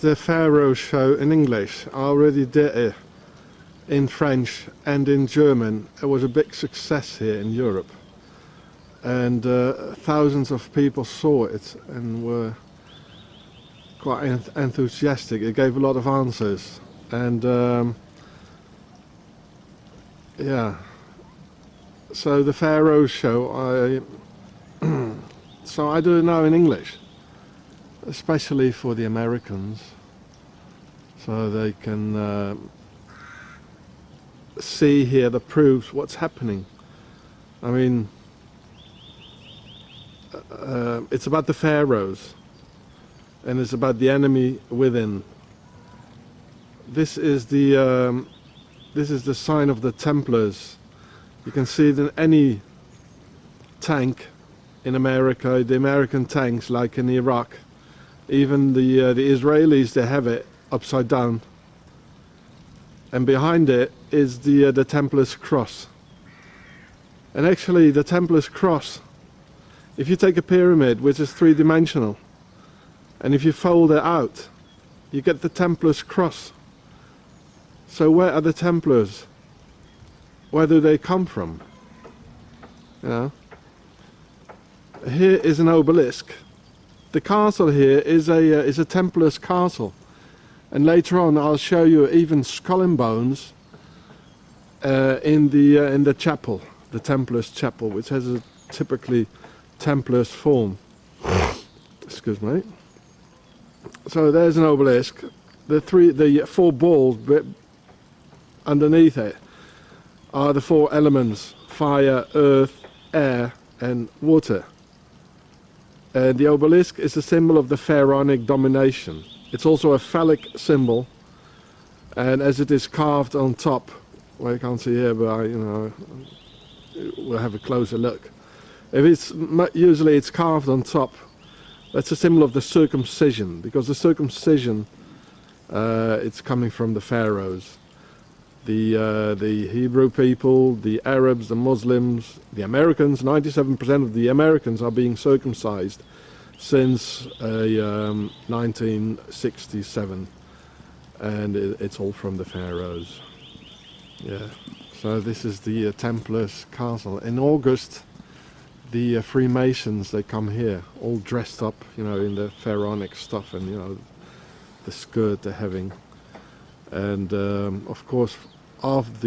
The Pharaoh show in English. I already did it in French and in German. It was a big success here in Europe, and thousands of people saw it and were quite enthusiastic. It gave a lot of answers, and yeah. So the Pharaoh show, so I do it now in English, especially for the Americans, so they can see here the proofs what's happening. I mean, it's about the pharaohs, and it's about the enemy within. This is the sign of the Templars. You can see it in any tank in America, the American tanks, like in Iraq. Even the Israelis, they have it upside down, and behind it is the Templars cross. And actually, the Templars cross, if you take a pyramid which is three-dimensional, and if you fold it out, you get the Templars cross. So where are the Templars? Where do they come from? You know, here is an obelisk. The castle here is a Templar's castle, and later on I'll show you even skull and bones in the chapel, the Templars chapel, which has a typically Templars form. Excuse me. So there's an obelisk. The four balls underneath it are the four elements: fire, earth, air, and water. The obelisk is a symbol of the pharaonic domination. It's also a phallic symbol, and as it is carved on top, well, you can't see here, but we'll have a closer look. Usually it's carved on top. That's a symbol of the circumcision, because the circumcision, it's coming from the pharaohs. The Hebrew people, the Arabs, the Muslims, the Americans, 97% of the Americans are being circumcised since 1967, and it's all from the pharaohs. Yeah. So this is the Templars castle. In August, the Freemasons, they come here, all dressed up, in the pharaonic stuff, and the skirt they're having, and of course, out of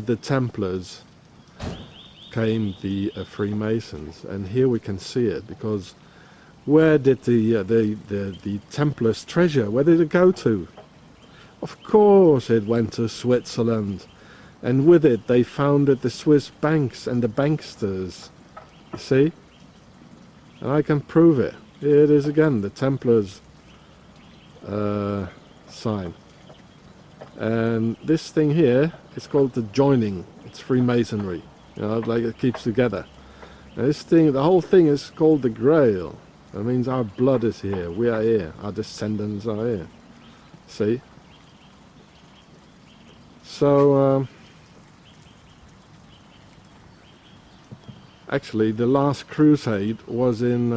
the Templars came the Freemasons, and here we can see it, because where did the Templars' treasure, where did it go to? Of course it went to Switzerland, and with it they founded the Swiss banks and the banksters. You see? And I can prove it. Here it is again, the Templars sign. And this thing here is called the joining. It's Freemasonry, like it keeps together. And this thing, the whole thing is called the Grail. That means our blood is here, we are here, our descendants are here. See? So, actually, the last crusade was in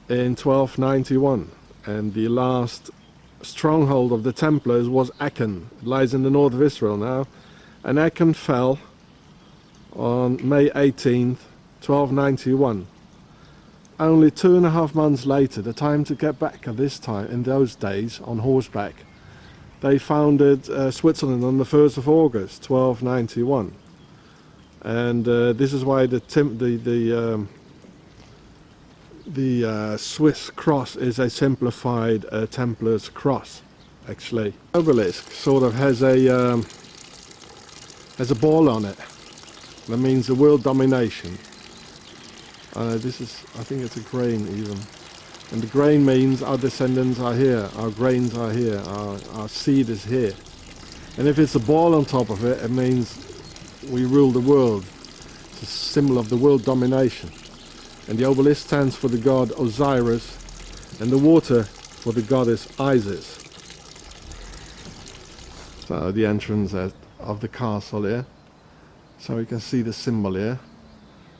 1291, and the last stronghold of the Templars was Aachen. It lies in the north of Israel now, and Aachen fell on May 18th, 1291. Only 2.5 months later, the time to get back at this time, in those days, on horseback, they founded Switzerland on the 1st of August, 1291. And this is why the Swiss cross is a simplified Templar's cross, actually. Obelisk sort of has a ball on it. That means the world domination. I think it's a grain even. And the grain means our descendants are here, our grains are here, our seed is here. And if it's a ball on top of it, it means we rule the world. It's a symbol of the world domination. And the obelisk stands for the god Osiris, and the water for the goddess Isis. So the entrance of the castle here. So you can see the symbol here.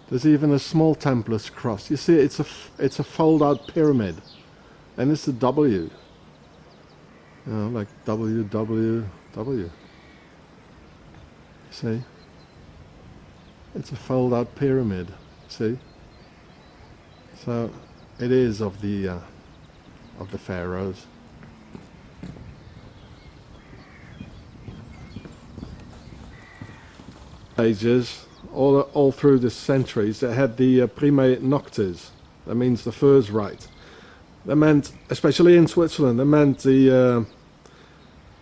There's even a small Templar's cross. You see, it's a fold-out pyramid. And it's the W. You know, like WWW. See? It's a fold out pyramid. See? So it is of the pharaohs. Ages, all through the centuries, they had the prime noctes. That means the first right. That meant, especially in Switzerland, that meant the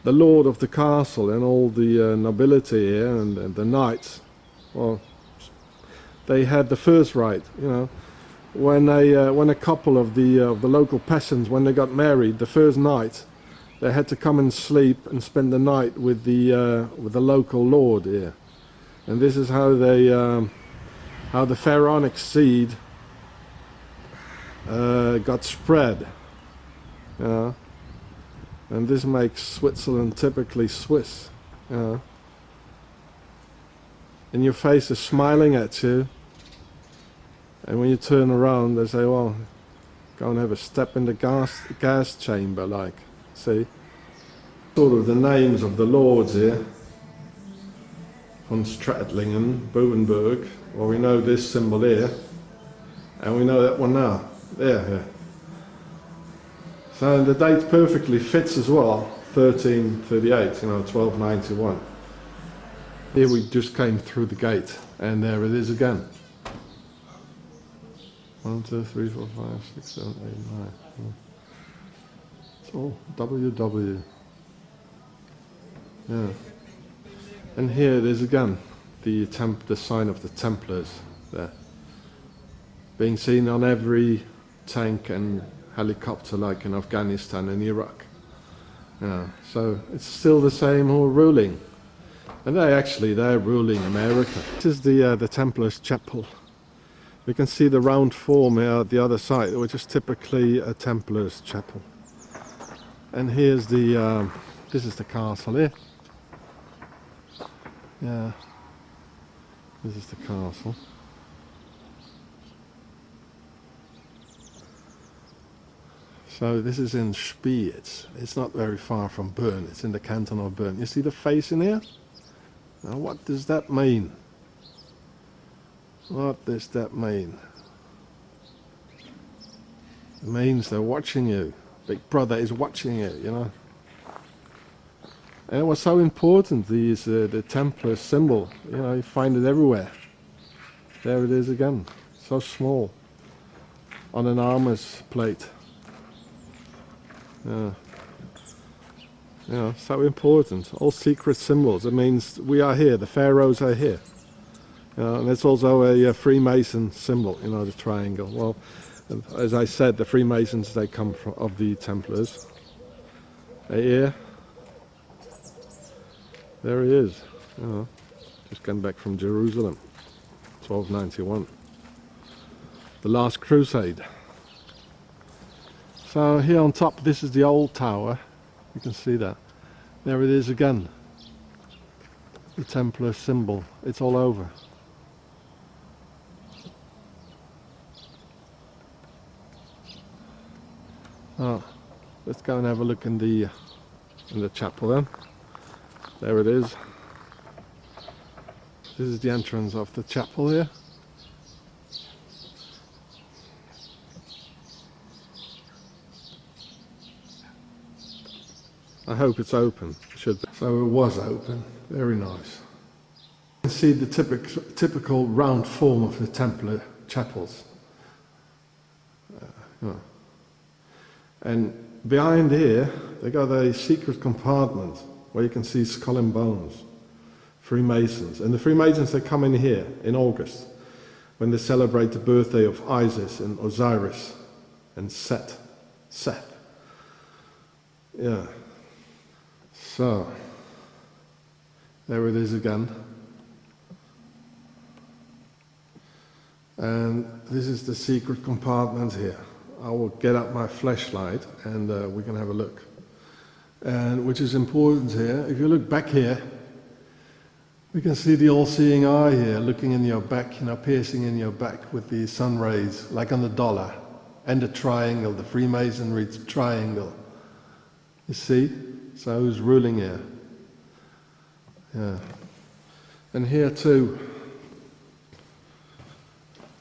lord of the castle and all the nobility here and the knights. Well, they had the first right. You know, when a couple of the local peasants, when they got married, the first night, they had to come and sleep and spend the night with the local lord here. And this is how how the pharaonic seed got spread. You know? And this makes Switzerland typically Swiss. You know? And your face is smiling at you. And when you turn around, they say, well, go and have a step in the gas chamber, like, see? Sort of the names of the lords here. Von Stradlingen, Bovenberg. Well, we know this symbol here. And we know that one now. There. So the date perfectly fits as well. 1338, you know, 1291. Here we just came through the gate. And there it is again. 1, 2, 3, 4, 5, 6, 7, 8, 9. It's all WW. Yeah. And here it is again, the sign of the Templars there. Being seen on every tank and helicopter like in Afghanistan and Iraq. Yeah. So it's still the same who are ruling. And they're ruling America. This is the Templars chapel. You can see the round form here at the other side, which is typically a Templars chapel. And here's this is the castle here. Yeah, this is the castle. So this is in Spee. It's not very far from Bern. It's in the canton of Bern. You see the face in here? Now what does that mean? What does that mean? It means they're watching you. Big Brother is watching you, you know. And it was so important, the Templar symbol. You know, you find it everywhere. There it is again. So small. On an armor's plate. Yeah. You know, so important. All secret symbols. It means we are here. The pharaohs are here. You know, and it's also a Freemason symbol, you know, the triangle. Well, as I said, the Freemasons, they come from of the Templars. Here. There he is, you know, just came back from Jerusalem, 1291. The last crusade. So here on top, this is the old tower. You can see that. There it is again. The Templar symbol. It's all over. Oh, let's go and have a look in the chapel then. There it is. This is the entrance of the chapel here. I hope it's open. It should be. So it was open. Very nice. You can see the typical round form of the Templar chapels. And behind here, they got a secret compartment where you can see skull and bones. Freemasons. And the Freemasons, they come in here in August when they celebrate the birthday of Isis and Osiris and Seth. Yeah. So, there it is again. And this is the secret compartment here. I will get up my flashlight and we can have a look. And which is important here, if you look back here, we can see the all-seeing eye here, looking in your back, you know, piercing in your back with the sun rays, like on the dollar. and the triangle, the Freemasonry triangle. You see? So who's ruling here? Yeah. And here too.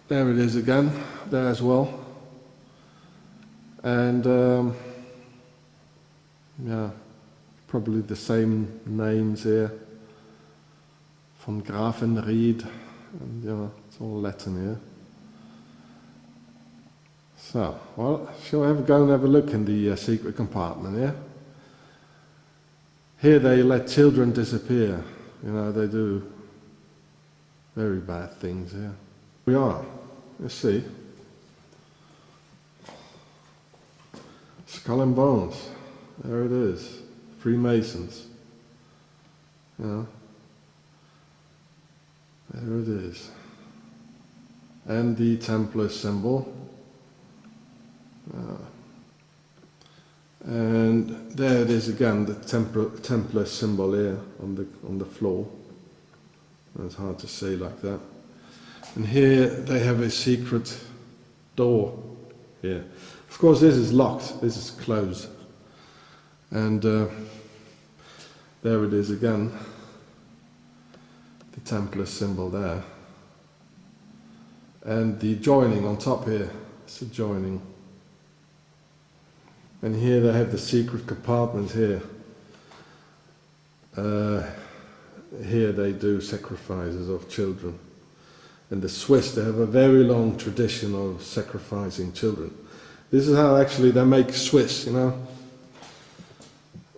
There it is again, there as well. And yeah, probably the same names here. Von Grafenried, and you know, it's all Latin here. So, well, shall we go and have a look in the secret compartment, yeah? Here they let children disappear. You know, they do very bad things here. We are, you see. Skull and Bones, there it is. Freemasons. You know. There it is. And the Templar symbol. And there it is again, the Templar symbol here on the floor. It's hard to say like that. And here they have a secret door here. Of course this is locked, this is closed. And there it is again. The Templar symbol there. And the joining on top here, it's a joining. And here they have the secret compartment here. Here they do sacrifices of children. And the Swiss, they have a very long tradition of sacrificing children. This is how actually they make Swiss, you know.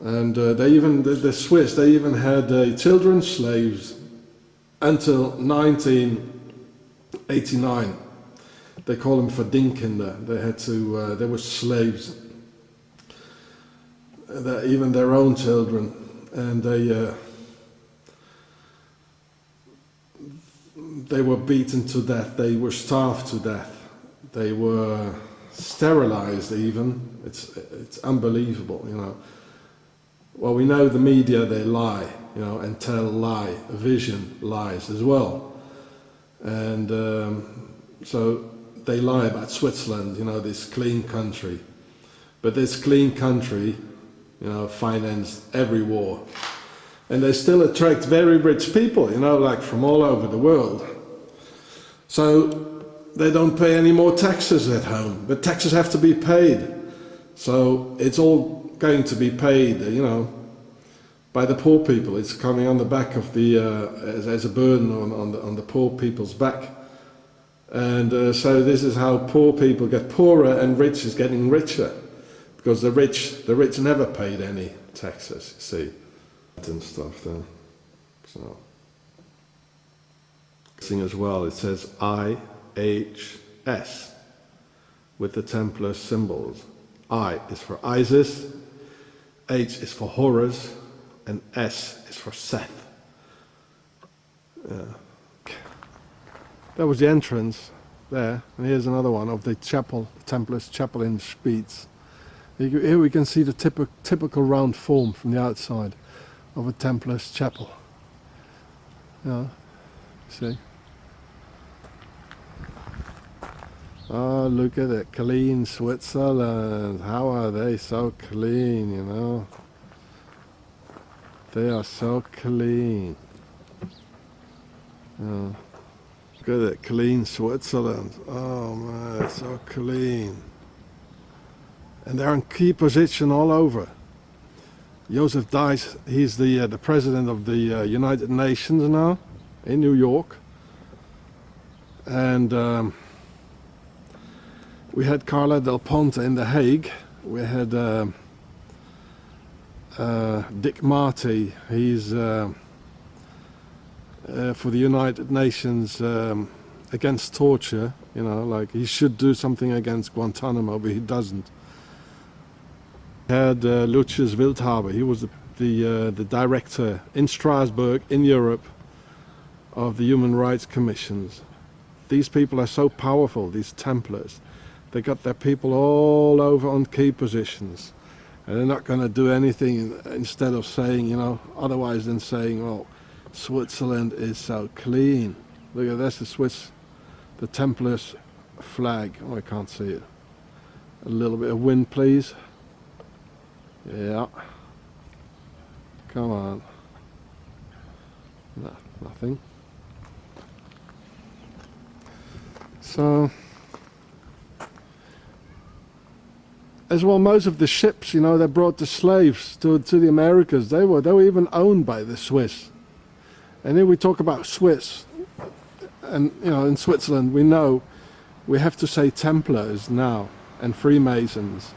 And they even, the Swiss, they even had children slaves until 1989. They call them Verdingkinder. They had to, they were slaves. Even their own children, and they were beaten to death, they were starved to death, they were sterilized even. It's unbelievable, you know. Well, we know the media, they lie, you know, and tell lie, vision lies as well. And so they lie about Switzerland, you know, this clean country. But this clean country, you know, financed every war. And they still attract very rich people, you know, like from all over the world. So they don't pay any more taxes at home, but taxes have to be paid. So it's all going to be paid, you know, by the poor people. It's coming on the back of the, as a burden on the poor people's back. And so this is how poor people get poorer and rich is getting richer. Because the rich never paid any taxes, you see, and stuff there. So, thing as well, it says IHS with the Templar symbols. I is for Isis, H is for Horus, and S is for Seth. Yeah. That was the entrance there, and here's another one of the chapel, the Templars chapel in Spitz. Here we can see the typical round form from the outside of a Templar's chapel. Yeah, see? Oh, look at it, clean Switzerland. How are they so clean, you know? They are so clean. Yeah. Look at it, clean Switzerland. Oh man, it's so clean. And they're in key position all over. Joseph Dice, he's the president of the United Nations now, in New York. And we had Carla Del Ponte in The Hague. We had Dick Marty, he's for the United Nations against torture, you know, like he should do something against Guantanamo, but he doesn't. Had Lucius Wildhaber, he was the director in Strasbourg, in Europe, of the Human Rights Commissions. These people are so powerful, these Templars. They got their people all over on key positions. And they're not going to do anything instead of saying, you know, otherwise than saying, well, Switzerland is so clean. Look at this, the Templars flag. Oh, I can't see it. A little bit of wind, please. Yeah. Come on. No, nothing. So, as well, most of the ships, you know, that brought the slaves to the Americas, they were even owned by the Swiss. And then we talk about Swiss, and you know, in Switzerland we know we have to say Templars now and Freemasons,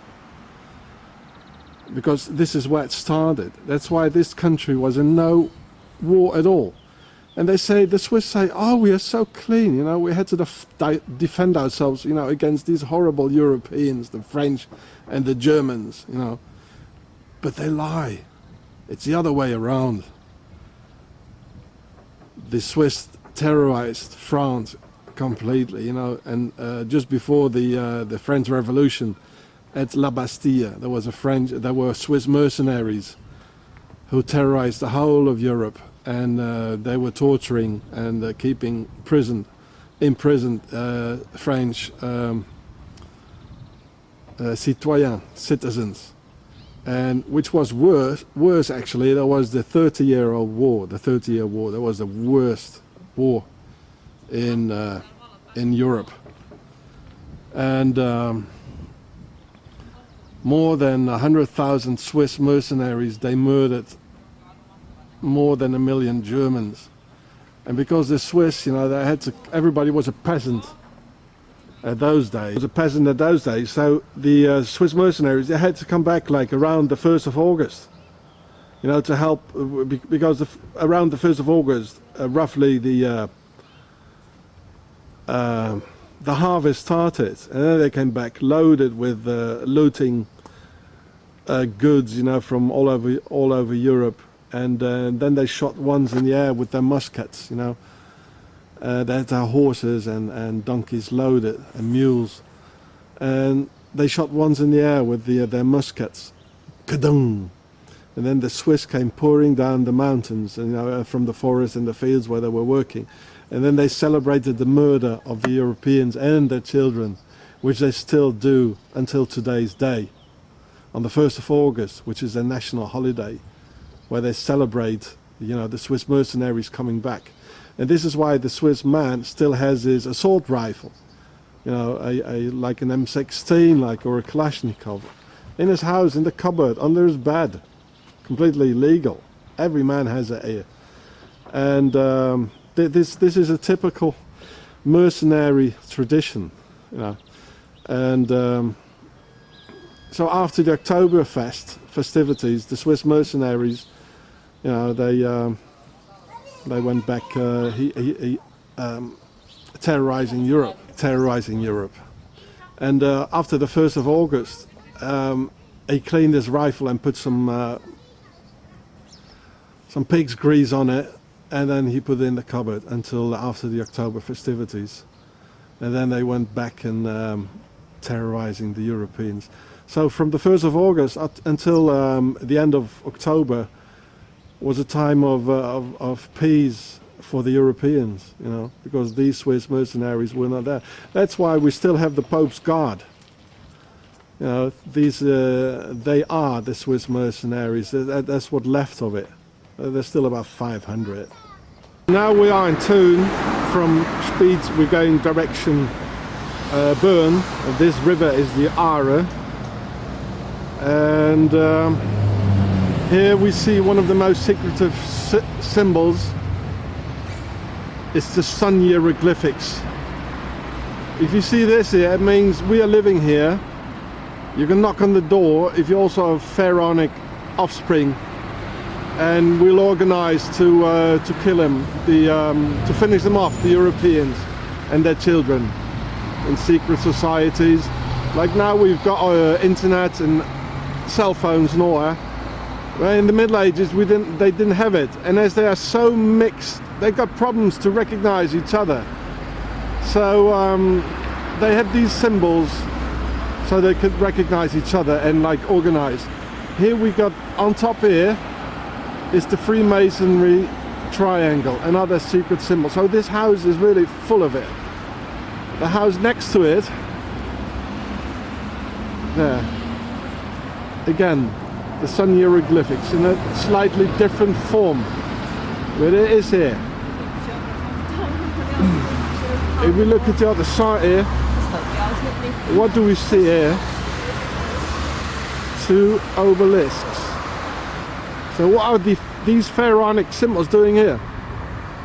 because this is where it started. That's why this country was in no war at all. And they say, the Swiss say, oh, we are so clean, you know, we had to defend ourselves, you know, against these horrible Europeans, the French and the Germans, you know. But they lie. It's the other way around. The Swiss terrorized France completely, you know, and just before the French Revolution at La Bastille, there were Swiss mercenaries who terrorized the whole of Europe. And they were torturing and keeping imprisoned French citizens, and which was worse actually. There was the 30-year War. The 30-year War. That was the worst war in Europe, and more than 100,000 Swiss mercenaries. They murdered more than 1 million Germans. And because the Swiss, you know, they had to, everybody was a peasant at those days. So the Swiss mercenaries, they had to come back like around the 1st of August, you know, to help, because around the 1st of August, roughly the harvest started, and then they came back loaded with looting goods, you know, from all over Europe. And then they shot ones in the air with their muskets, you know. They had their horses and donkeys loaded, and mules. And they shot ones in the air with their muskets. Kadung! And then the Swiss came pouring down the mountains, you know, from the forest and the fields where they were working. And then they celebrated the murder of the Europeans and their children, which they still do until today's day. On the 1st of August, which is their national holiday, where they celebrate, you know, the Swiss mercenaries coming back. And this is why the Swiss man still has his assault rifle, you know, like an M16, or a Kalashnikov, in his house, in the cupboard, under his bed, completely legal. Every man has it. And this is a typical mercenary tradition, you know. And so after the Oktoberfest festivities, the Swiss mercenaries, you know, they went back terrorizing Europe. And after the 1st of August, he cleaned his rifle and put some pig's grease on it, and then he put it in the cupboard until after the October festivities. And then they went back and terrorizing the Europeans. So from the 1st of August until the end of October was a time of peace for the Europeans, you know, because these Swiss mercenaries were not there. That's why we still have the Pope's Guard. You know, they are the Swiss mercenaries. That's what left of it. There's still about 500. Now we are in Thun. From Spiez we're going direction Bern. This river is the Aare. And here we see one of the most secretive symbols. It's the sun hieroglyphics. If you see this here, it means we are living here. You can knock on the door if you also have pharaonic offspring, and we'll organize to kill him, to finish them off, the Europeans and their children, in secret societies. Like now we've got internet and cell phones and all that. Well, in the Middle Ages they didn't have it, and as they are so mixed, they got problems to recognize each other. So they had these symbols so they could recognize each other and like organize. Here we got on top here is the Freemasonry triangle, another secret symbol. So this house is really full of it. The house next to it there. Again, the sun hieroglyphics in a slightly different form, but it is here. If we look at the other side here, what do we see here? Two obelisks. So what are these pharaonic symbols doing here?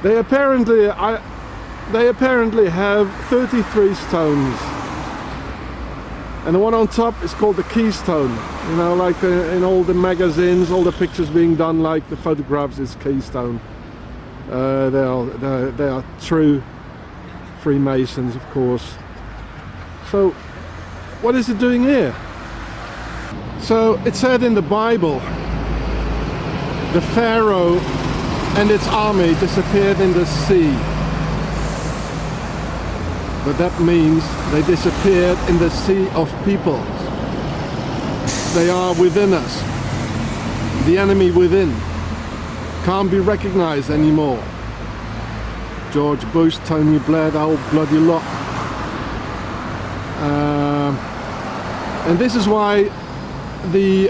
They apparently have 33 stones, and the one on top is called the keystone. You know, like in all the magazines, all the pictures being done, like the photographs is keystone. They are true Freemasons, of course. So what is it doing here? So it said in the Bible, the Pharaoh and its army disappeared in the sea. But that means they disappeared in the sea of people. They are within us. The enemy within can't be recognized anymore. George Bush, Tony Blair, the whole bloody lot. And this is why the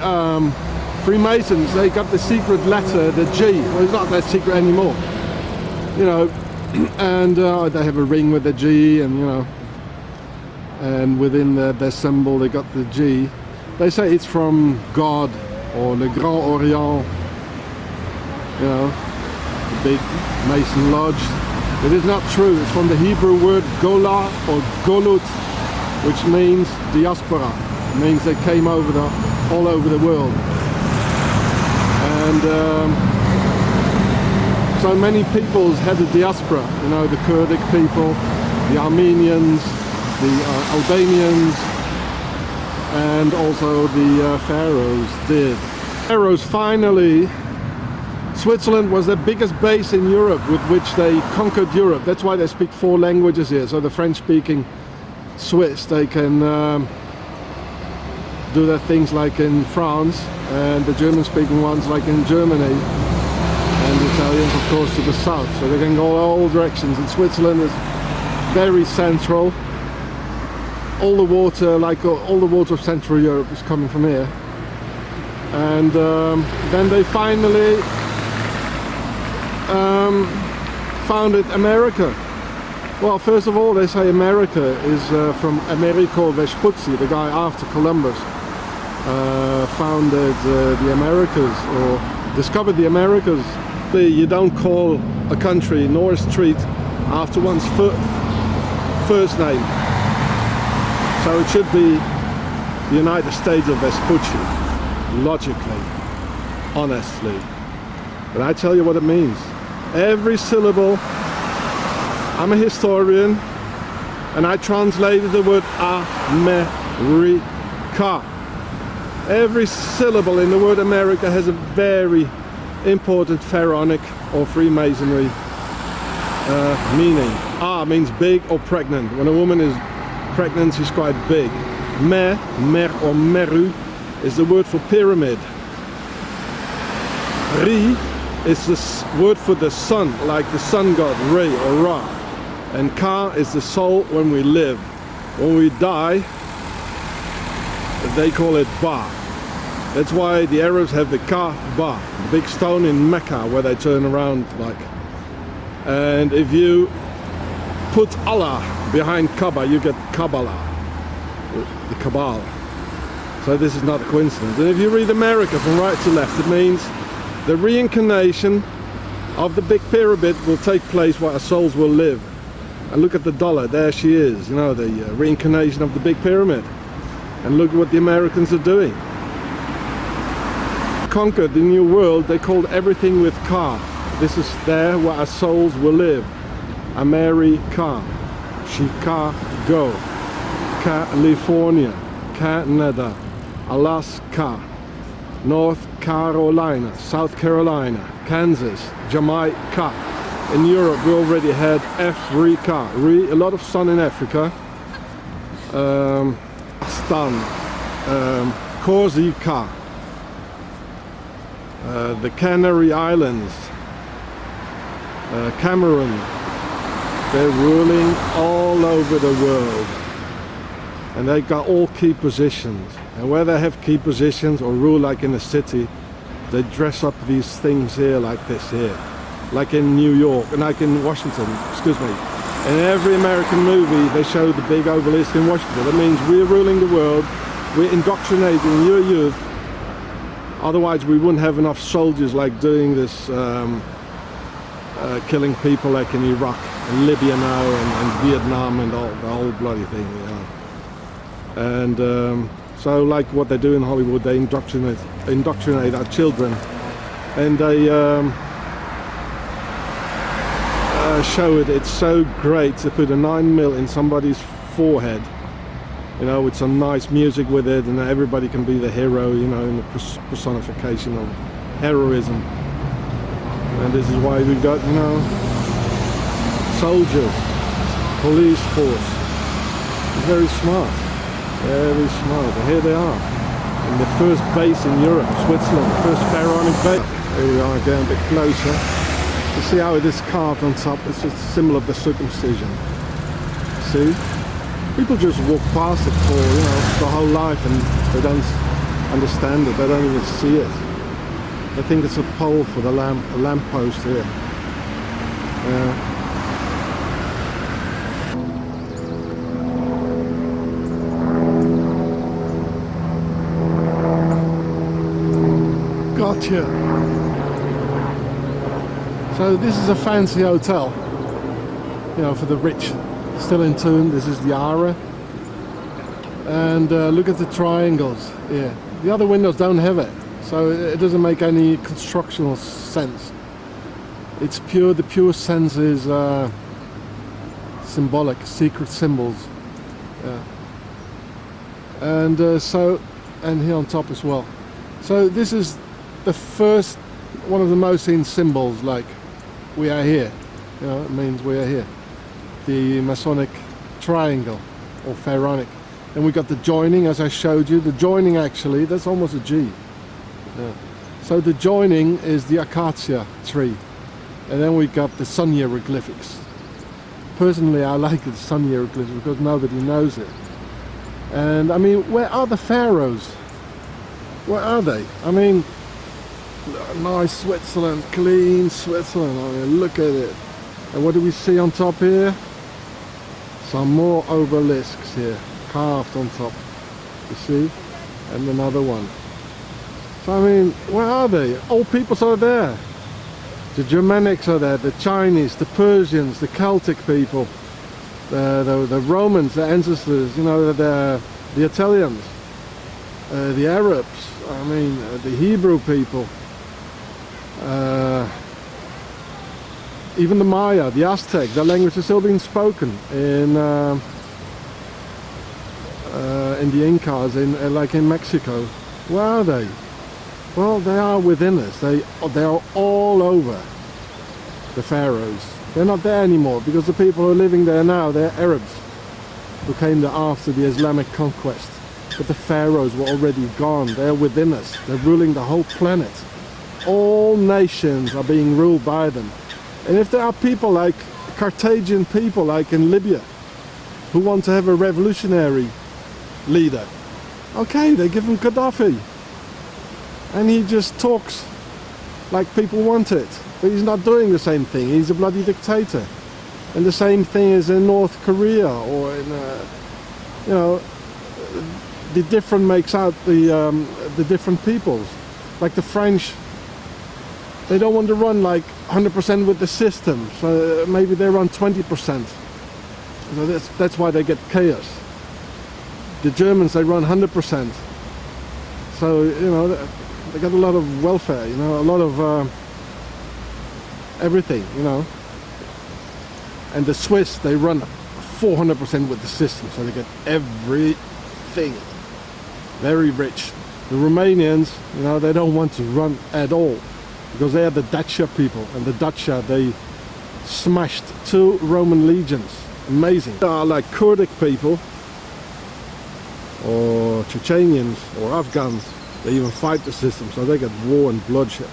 Freemasons, they got the secret letter, the G. Well, it's not that secret anymore. You know, and they have a ring with the G, and you know, and within their symbol they got the G. They say it's from God or Le Grand Orient, you know, the big Mason lodge. It is not true. It's from the Hebrew word Gola or Golut, which means diaspora. It means they came all over the world. And so many peoples had a diaspora, you know, the Kurdic people, the Armenians, the Albanians, and also the Pharaohs did. Pharaohs finally, Switzerland was the biggest base in Europe with which they conquered Europe. That's why they speak 4 languages here. So the French-speaking Swiss, they can do their things like in France, and the German-speaking ones like in Germany, and the Italians, of course, to the south. So they can go all directions. And Switzerland is very central. All the water, like all the water of Central Europe, is coming from here. And then they finally founded America. Well, first of all, they say America is from Americo Vespucci, the guy after Columbus founded the Americas, or discovered the Americas. You don't call a country nor a street after one's first name. So it should be the United States of Vespucci, logically, honestly. But I tell you what it means. Every syllable. I'm a historian, and I translated the word America. Every syllable in the word America has a very important pharaonic or Freemasonry meaning. A means big or pregnant. When a woman is pregnant, she's quite big. Mer or meru is the word for pyramid. Ri is the word for the sun, like the sun god Re or Ra. And Ka is the soul when we live. When we die, they call it Ba. That's why the Arabs have the Kaaba, the big stone in Mecca where they turn around like. And if you put Allah behind Kaaba, you get Kabbalah, the Kabbalah. So this is not a coincidence. And if you read America from right to left, it means the reincarnation of the big pyramid will take place where our souls will live. And look at the dollar, there she is, you know, the reincarnation of the big pyramid. And look what the Americans are doing. Conquered the new world, they called everything with Ka. This is there where our souls will live. America, Chicago, California, Canada, Alaska, North Carolina, South Carolina, Kansas, Jamaica. In Europe we already had Africa, a lot of sun in Africa. Corsica, the Canary Islands, Cameroon. They're ruling all over the world, and they got all key positions. And where they have key positions or rule, like in a city, they dress up these things here like this here. Like in New York, and like in Washington, excuse me. In every American movie, they show the big obelisk in Washington. That means we're ruling the world, we're indoctrinating your youth. Otherwise, we wouldn't have enough soldiers like doing this, killing people like in Iraq and Libya now and Vietnam and all, the whole bloody thing, you know. And so like what they do in Hollywood, they indoctrinate our children, and they show it. It's so great to put a 9mm in somebody's forehead, you know, with some nice music with it, and everybody can be the hero, you know, in the personification of heroism. And this is why we've got, you know, soldiers, police force. Very smart, very smart. And here they are, in the first base in Europe, Switzerland, first Pharaonic base. Here we are, getting a bit closer. You see how it is carved on top? It's just a symbol of the circumcision. See? People just walk past it for, you know, the whole life, and they don't understand it. They don't even see it. They think it's a pole for the lamp post here. Gotcha. So this is a fancy hotel, you know, for the rich. Still in tune. This is the Ara. And look at the triangles here. The other windows don't have it, so it doesn't make any constructional sense. It's pure, the pure sense is symbolic, secret symbols. Yeah. And so, and here on top as well. So this is the first, one of the most seen symbols, like we are here. You know, it means we are here. The Masonic triangle, or Pharaonic. Then we got the joining, as I showed you. The joining, actually, that's almost a G. Yeah. So the joining is the acacia tree. And then we got the sun hieroglyphics. Personally, I like the sun hieroglyphics because nobody knows it. And I mean, where are the pharaohs? Where are they? I mean, nice Switzerland, clean Switzerland. I mean, look at it. And what do we see on top here? Some more obelisks here, carved on top. You see? And another one. So I mean, where are they? All peoples are there. The Germanics are there, the Chinese, the Persians, the Celtic people, the Romans, the ancestors, you know, the Italians, the Arabs, I mean, the Hebrew people, even the Maya, the Aztec. Their language is still being spoken in the Incas, like in Mexico. Where are they? Well, they are within us. They are all over the pharaohs. They're not there anymore because the people who are living there now, they're Arabs who came there after the Islamic conquest. But the pharaohs were already gone. They're within us. They're ruling the whole planet. All nations are being ruled by them. And if there are people like Carthaginian people, like in Libya, who want to have a revolutionary leader, okay, they give him Gaddafi. And he just talks like people want it. But he's not doing the same thing. He's a bloody dictator. And the same thing is in North Korea, or in, you know, the different makes out the different peoples. Like the French, they don't want to run like 100% with the system. So maybe they run 20%. So that's why they get chaos. The Germans, they run 100%. So, you know, they got a lot of welfare, you know, a lot of everything, you know. And the Swiss, they run 400% with the system, so they get everything. Very rich. The Romanians, you know, they don't want to run at all because they are the Dacia people, and the Dacia, they smashed 2 Roman legions. Amazing. They are like Kurdic people, or Chechenians, or Afghans. They even fight the system, so they get war and bloodshed.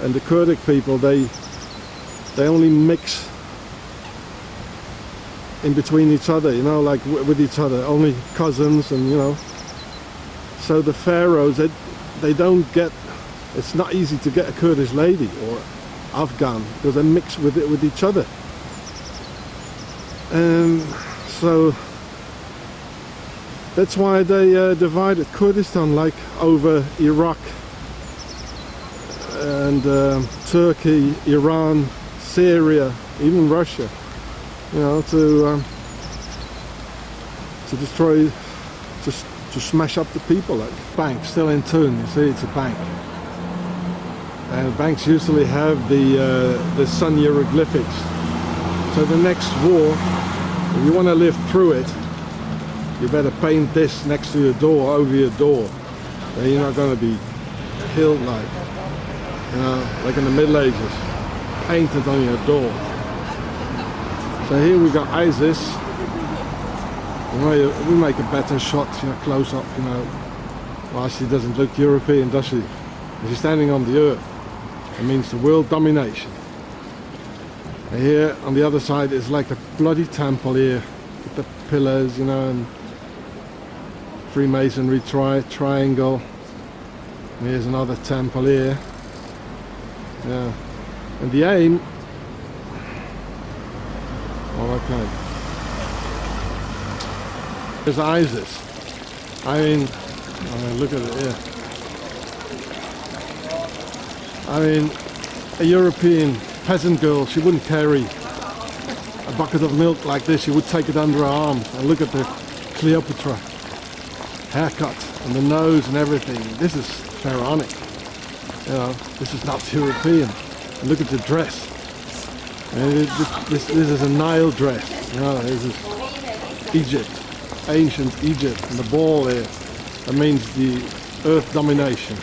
And the Kurdic people, they only mix in between each other, you know, like with each other, only cousins, and you know, so the pharaohs, they don't get, it's not easy to get a Kurdish lady or Afghan because they mix with each other. And so that's why they divided Kurdistan, like over Iraq and Turkey, Iran, Syria, even Russia, you know, to destroy, to smash up the people. Like bank, still in tune. You see, it's a bank, and banks usually have the sun hieroglyphics. So the next war, if you want to live through it, you better paint this next to your door, over your door. Then you're not going to be killed like, you know, like in the Middle Ages, painted on your door. So here we got ISIS. We make a better shot, you know, close up, you know. Well, she doesn't look European, does she? She's standing on the earth. It means the world domination. And here on the other side is like a bloody temple here, with the pillars, you know, and Freemasonry triangle. And here's another temple here. Yeah. And the aim. Oh, okay. There's ISIS. I mean, look at it here. I mean, a European peasant girl, she wouldn't carry a bucket of milk like this. She would take it under her arm. And look at the Cleopatra haircut and the nose and everything. This is pharaonic. You know, this is not European. And look at the dress. And this is a Nile dress. You know, this is Egypt. Ancient Egypt, and the ball here, that means the earth domination.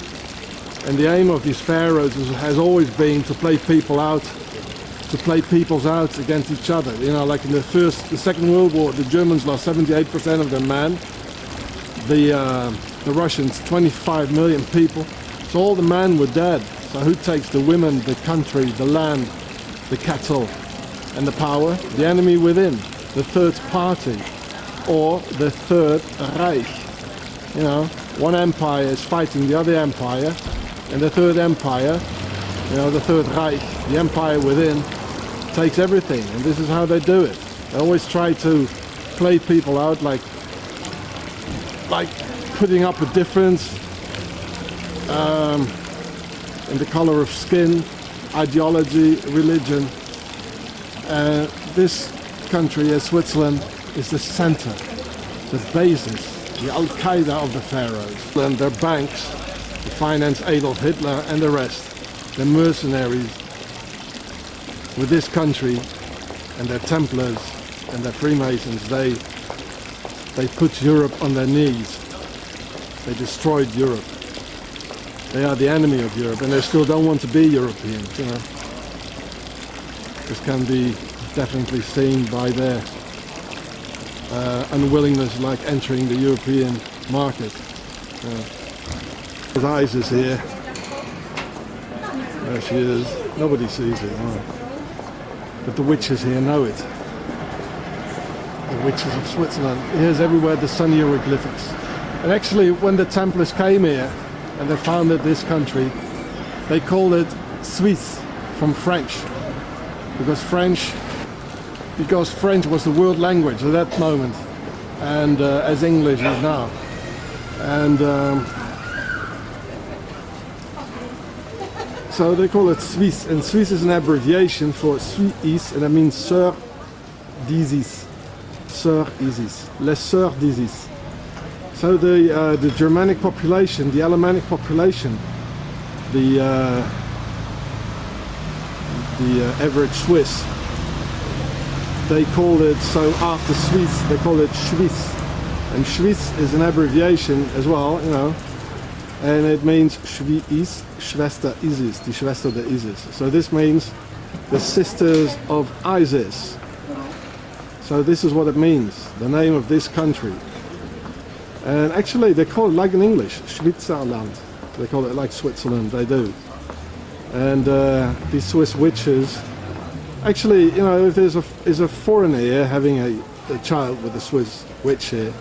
And the aim of these pharaohs has always been to play people out, to play peoples out against each other. You know, like in the Second World War, the Germans lost 78% of their men, the Russians 25 million people, so all the men were dead. So who takes the women, the country, the land, the cattle, and the power? The enemy within, the third party, or the Third Reich. You know, one empire is fighting the other empire, and the third empire, you know, the Third Reich, the empire within, takes everything. And this is how they do it. They always try to play people out, like putting up a difference in the color of skin, ideology, religion. This country, Switzerland, is the center, the basis, the Al-Qaeda of the pharaohs. And their banks to finance Adolf Hitler and the rest, the mercenaries with this country, and their Templars and their Freemasons, they put Europe on their knees. They destroyed Europe. They are the enemy of Europe, and they still don't want to be Europeans, you know. This can be definitely seen by their unwillingness, like entering the European market. There's ISIS here. There she is. Nobody sees it, no. But the witches here know it. The witches of Switzerland. Here's everywhere the sun hieroglyphics. And actually, when the Templars came here and they founded this country, they called it Suisse, from French, because French was the world language at that moment, and as English is now. And so they call it Suisse, and Suisse is an abbreviation for Suisse, and that means Sœur d'Isis. Sœur Isis, les Sœurs d'Isis. So the Germanic population, the Alemannic population, the average Swiss, they called it, so after Swiss, they call it Schwyz. And Schwyz is an abbreviation as well, you know, and it means Schwyz, Schwester Isis, die Schwester der Isis. So this means the sisters of Isis. So this is what it means, the name of this country. And actually they call it like in English, Switzerland. They call it like Switzerland, they do. And these Swiss witches, actually, you know, if there's a foreigner here having a child with a Swiss witch here,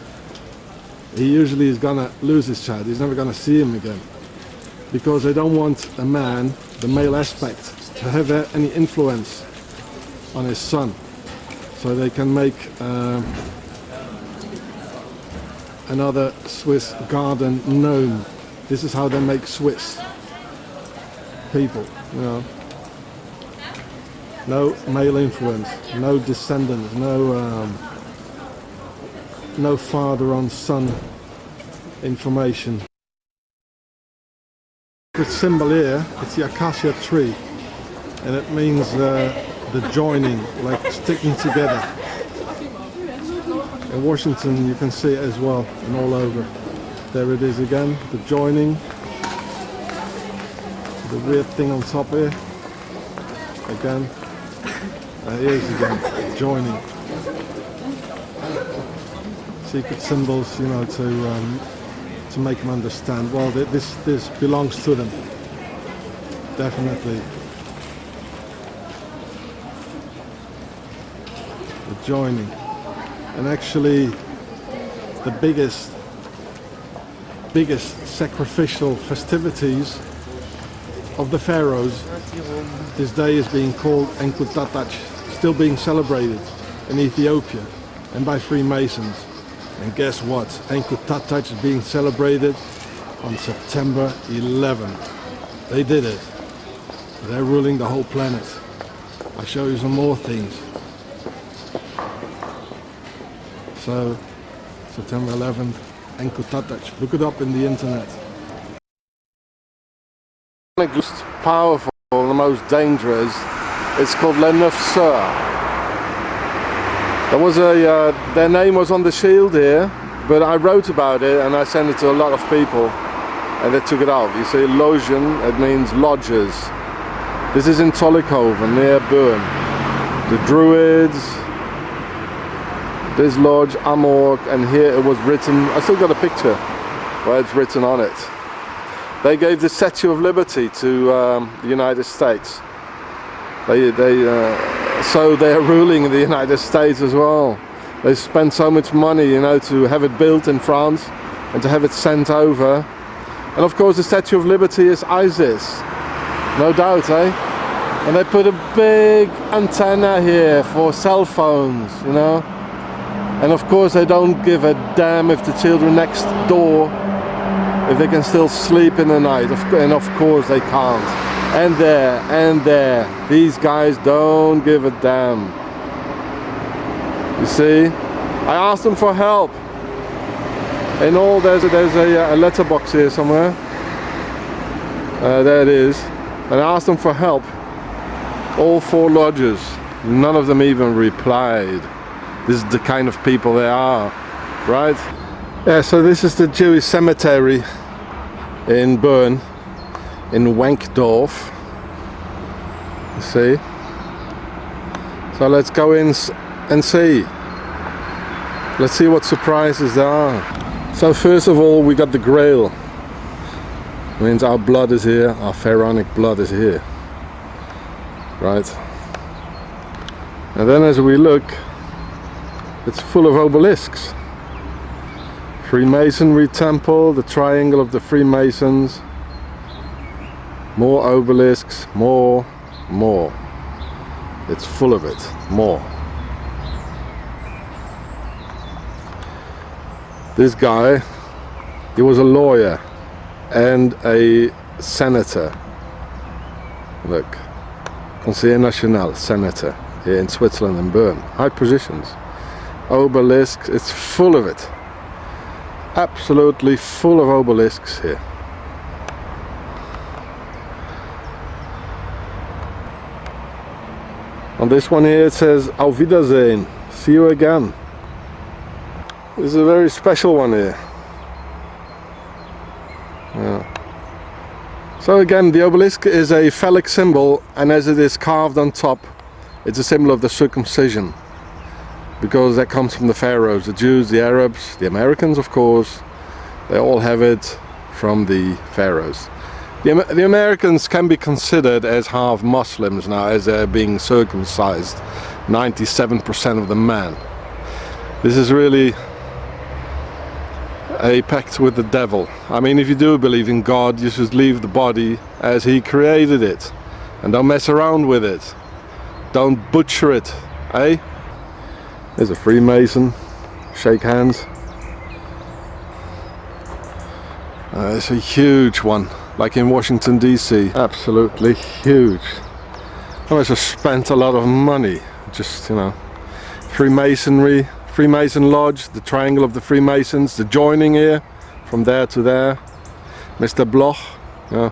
he usually is gonna lose his child. He's never gonna see him again, because they don't want a man, the male aspect, to have any influence on his son, so they can make another Swiss garden gnome. This is how they make Swiss people, you know. No male influence, no descendants, no father on son information. The symbol here, it's the acacia tree, and it means the joining, like sticking together. In Washington you can see it as well, and all over. There it is again, the joining. The weird thing on top here. Again. Here's again, joining. Secret symbols, you know, to make them understand. Well, this belongs to them. Definitely. The joining. And actually the biggest sacrificial festivities of the pharaohs, this day is being called Enkutatac, still being celebrated in Ethiopia and by Freemasons. And guess what? Enkutatac is being celebrated on September 11th. They did it. They're ruling the whole planet. I'll show you some more things. So, September 11th, Enkutatac. Look it up in the internet. The most powerful, the most dangerous, it's called Le Neuf Sœurs. There was their name was on the shield here, but I wrote about it and I sent it to a lot of people and they took it out. You see, Logen, it means lodges. This is in Tollikhoven, near Bern. The Druids, this lodge, Amorg, and here it was written, I still got a picture where it's written on it. They gave the Statue of Liberty to the United States. So they are ruling the United States as well. They spent so much money, you know, to have it built in France and to have it sent over. And of course the Statue of Liberty is ISIS, no doubt, eh? And they put a big antenna here for cell phones, you know. And of course they don't give a damn if the children next door, if they can still sleep in the night, and of course they can't. And there, these guys don't give a damn. You see, I asked them for help. In all, there's a letterbox here somewhere. There it is. And I asked them for help. All 4 lodges, none of them even replied. This is the kind of people they are, right? Yeah, so this is the Jewish cemetery in Bern, in Wankdorf. You see? So let's go in and see. Let's see what surprises there are. So first of all, we got the Grail. It means our blood is here, our pharaonic blood is here. Right? And then as we look, it's full of obelisks. Freemasonry temple, the triangle of the Freemasons. More obelisks, more. It's full of it, more. This guy, he was a lawyer and a senator. Look, Conseiller National, senator, here in Switzerland and Bern. High positions. Obelisks, it's full of it. Absolutely full of obelisks here. On this one here it says Auf Wiedersehen, see you again. This is a very special one here. Yeah. So again, the obelisk is a phallic symbol, and as it is carved on top, it's a symbol of the circumcision. Because that comes from the pharaohs, the Jews, the Arabs, the Americans of course, they all have it from the pharaohs. The Americans can be considered as half Muslims now, as they're being circumcised, 97% of the men. This is really a pact with the devil. I mean, if you do believe in God, you should leave the body as he created it, and don't mess around with it. Don't butcher it, eh? There's a Freemason. Shake hands. It's a huge one, like in Washington DC. Absolutely huge. I must have spent a lot of money, just, you know. Freemasonry, Freemason Lodge, the triangle of the Freemasons, the joining here, from there to there. Mr. Bloch, yeah,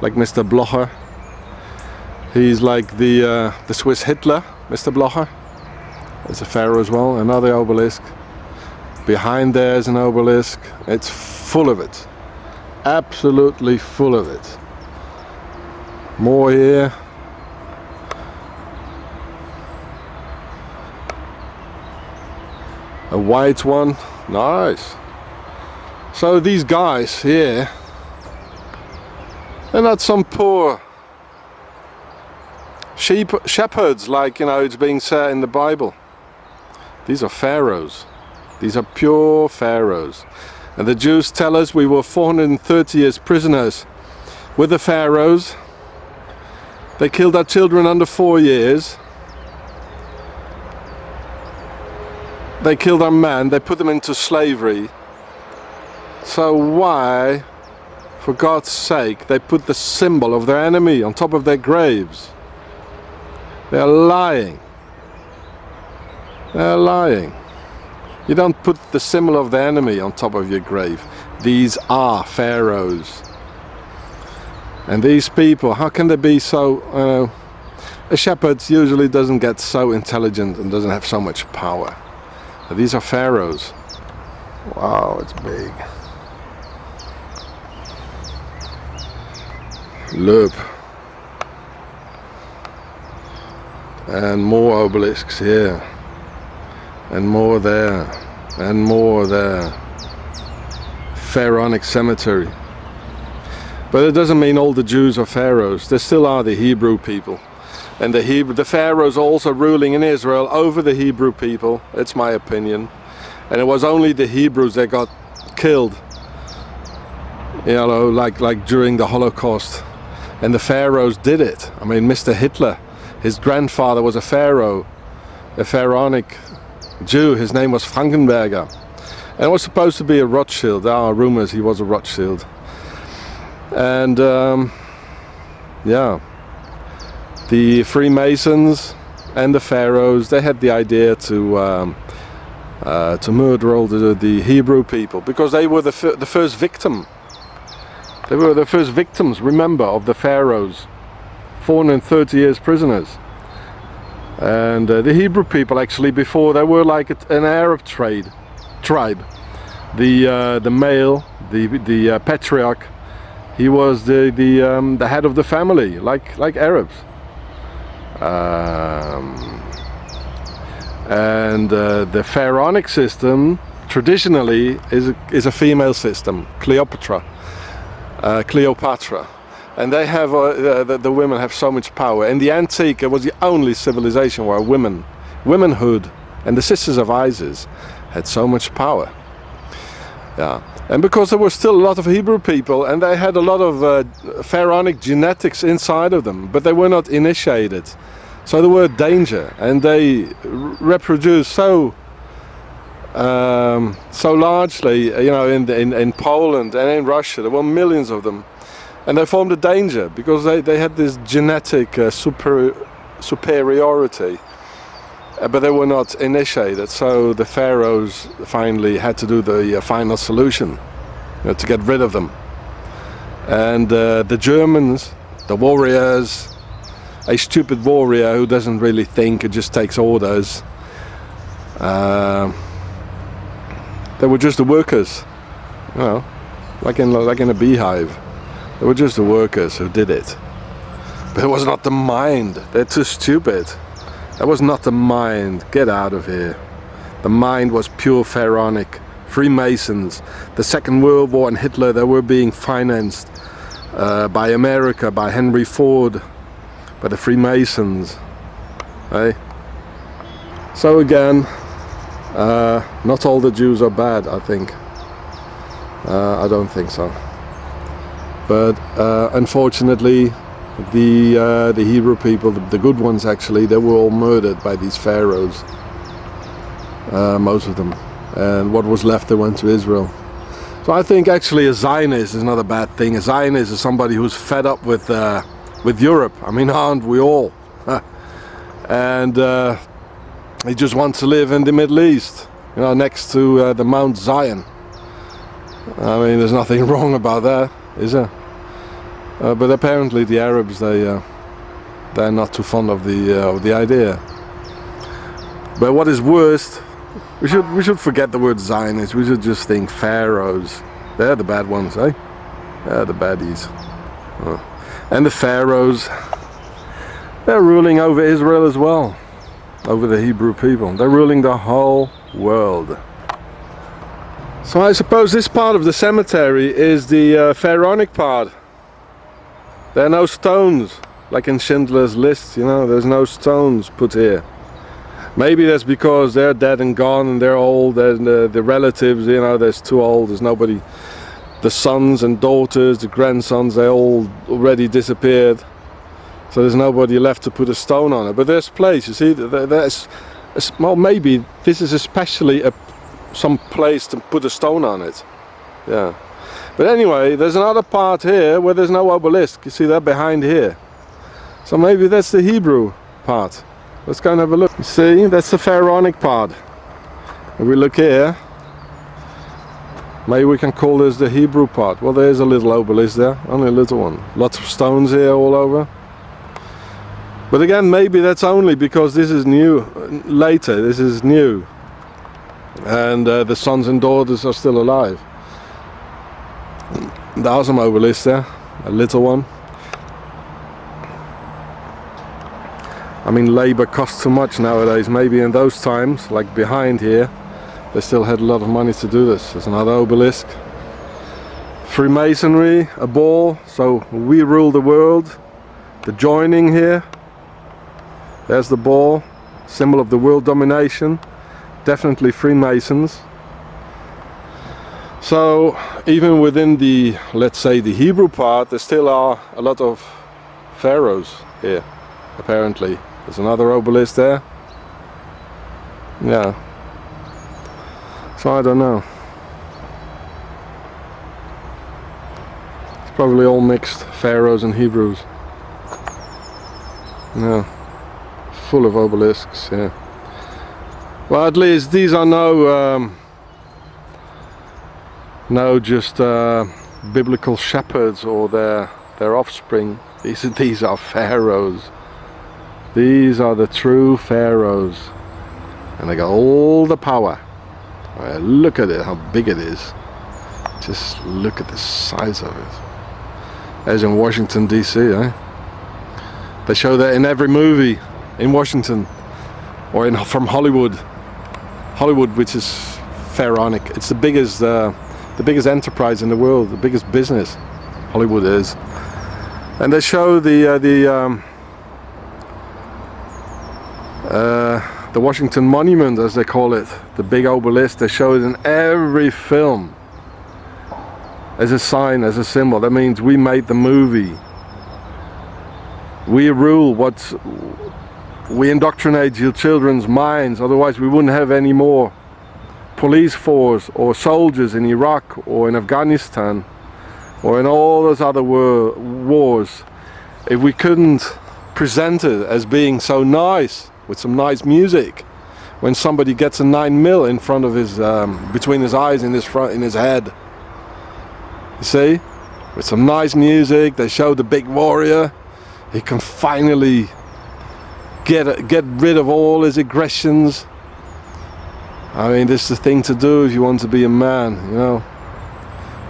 like Mr. Blocher. He's like the Swiss Hitler, Mr. Blocher. There's a pharaoh as well, another obelisk. Behind there's an obelisk. It's full of it. Absolutely full of it. More here. A white one. Nice. So these guys here, they're not some poor shepherds like, you know, it's being said in the Bible. These are pharaohs. These are pure pharaohs. And the Jews tell us we were 430 years prisoners with the pharaohs. They killed our children under 4 years. They killed our men. They put them into slavery. So why, for God's sake, they put the symbol of their enemy on top of their graves? They're lying. They're lying. You don't put the symbol of the enemy on top of your grave. These are pharaohs. And these people, how can they be so... a shepherd usually doesn't get so intelligent and doesn't have so much power. But these are pharaohs. Wow, it's big. Look. And more obelisks here. And more there, and more there. Pharaonic cemetery. But it doesn't mean all the Jews are pharaohs. There still are the Hebrew people. And the pharaohs are also ruling in Israel over the Hebrew people. It's my opinion. And it was only the Hebrews that got killed. You know, like during the Holocaust. And the pharaohs did it. I mean, Mr. Hitler, his grandfather was a pharaoh, a pharaonic Jew. His name was Frankenberger, and it was supposed to be a Rothschild. There are rumors he was a Rothschild. And yeah, the Freemasons and the pharaohs, they had the idea to murder all the Hebrew people, because they were the first victim. They were the first victims, remember, of the pharaohs. 430 years prisoners. And the Hebrew people, actually, before, they were like an Arab tribe. The male, the patriarch, he was the head of the family, like Arabs. And the pharaonic system traditionally is a female system, Cleopatra. And they have the women have so much power. In the antique, it was the only civilization where womanhood and the sisters of Isis had so much power. Yeah, and because there were still a lot of Hebrew people, and they had a lot of pharaonic genetics inside of them, but they were not initiated, so they were a danger, and they reproduced so largely. You know, in Poland and in Russia, there were millions of them. And they formed a danger because they had this genetic superiority, but they were not initiated. So the pharaohs finally had to do the final solution, you know, to get rid of them. And the Germans, the warriors, a stupid warrior who doesn't really think, it just takes orders. They were just the workers, you know, like in a beehive. They were just the workers who did it. But it was not the mind. They're too stupid. That was not the mind. Get out of here. The mind was pure pharaonic. Freemasons. The Second World War and Hitler, they were being financed by America, by Henry Ford, by the Freemasons. Hey? So again, not all the Jews are bad, I think. I don't think so. But unfortunately, the Hebrew people, the good ones actually, they were all murdered by these pharaohs. Most of them. And what was left, they went to Israel. So I think actually a Zionist is not a bad thing. A Zionist is somebody who's fed up with Europe. I mean, aren't we all? And he just wants to live in the Middle East, you know, next to the Mount Zion. I mean, there's nothing wrong about that, is there? But apparently the Arabs, they're not too fond of the idea. But what is worst, we should forget the word Zionist. We should just think pharaohs. They're the bad ones, eh? They're the baddies. And the pharaohs, they're ruling over Israel as well, over the Hebrew people. They're ruling the whole world. So I suppose this part of the cemetery is the pharaonic part. There are no stones, like in Schindler's List, you know, there's no stones put here. Maybe that's because they're dead and gone and they're old, and the relatives, you know, they're too old, there's nobody. The sons and daughters, the grandsons, they all already disappeared. So there's nobody left to put a stone on it. But there's place, you see, there's, well, maybe this is especially some place to put a stone on it. Yeah. But anyway, there's another part here where there's no obelisk. You see that behind here. So maybe that's the Hebrew part. Let's go and have a look. You see, that's the pharaonic part. If we look here, maybe we can call this the Hebrew part. Well, there's a little obelisk there, only a little one. Lots of stones here all over. But again, maybe that's only because this is new, later, this is new. And the sons and daughters are still alive. There are some obelisks there, a little one. I mean, labor costs too much nowadays. Maybe in those times, like behind here, they still had a lot of money to do this. There's another obelisk. Freemasonry, a ball, so we rule the world. The joining here, there's the ball, symbol of the world domination. Definitely Freemasons. So even within the, let's say, the Hebrew part, there still are a lot of pharaohs here, apparently. There's another obelisk there. Yeah. So I don't know. It's probably all mixed, pharaohs and Hebrews. Yeah. Full of obelisks, yeah. Well, at least these are no just biblical shepherds or their offspring. These are pharaohs. These are the true pharaohs, and they got all the power. Look at it, how big it is. Just look at the size of it. As in Washington DC, eh? They show that in every movie in Washington, or from Hollywood. Hollywood, which is pharaonic. It's the biggest enterprise in the world, the biggest business. Hollywood is, and they show the Washington Monument, as they call it, the big obelisk. They show it in every film as a sign, as a symbol. That means we made the movie. We rule we indoctrinate your children's minds, otherwise we wouldn't have any more police force or soldiers in Iraq or in Afghanistan or in all those other wars if we couldn't present it as being so nice, with some nice music. When somebody gets a 9mm in front of his, between his eyes in his head, you see, with some nice music, they show the big warrior. He can finally get rid of all his aggressions. I mean, this is the thing to do if you want to be a man, you know.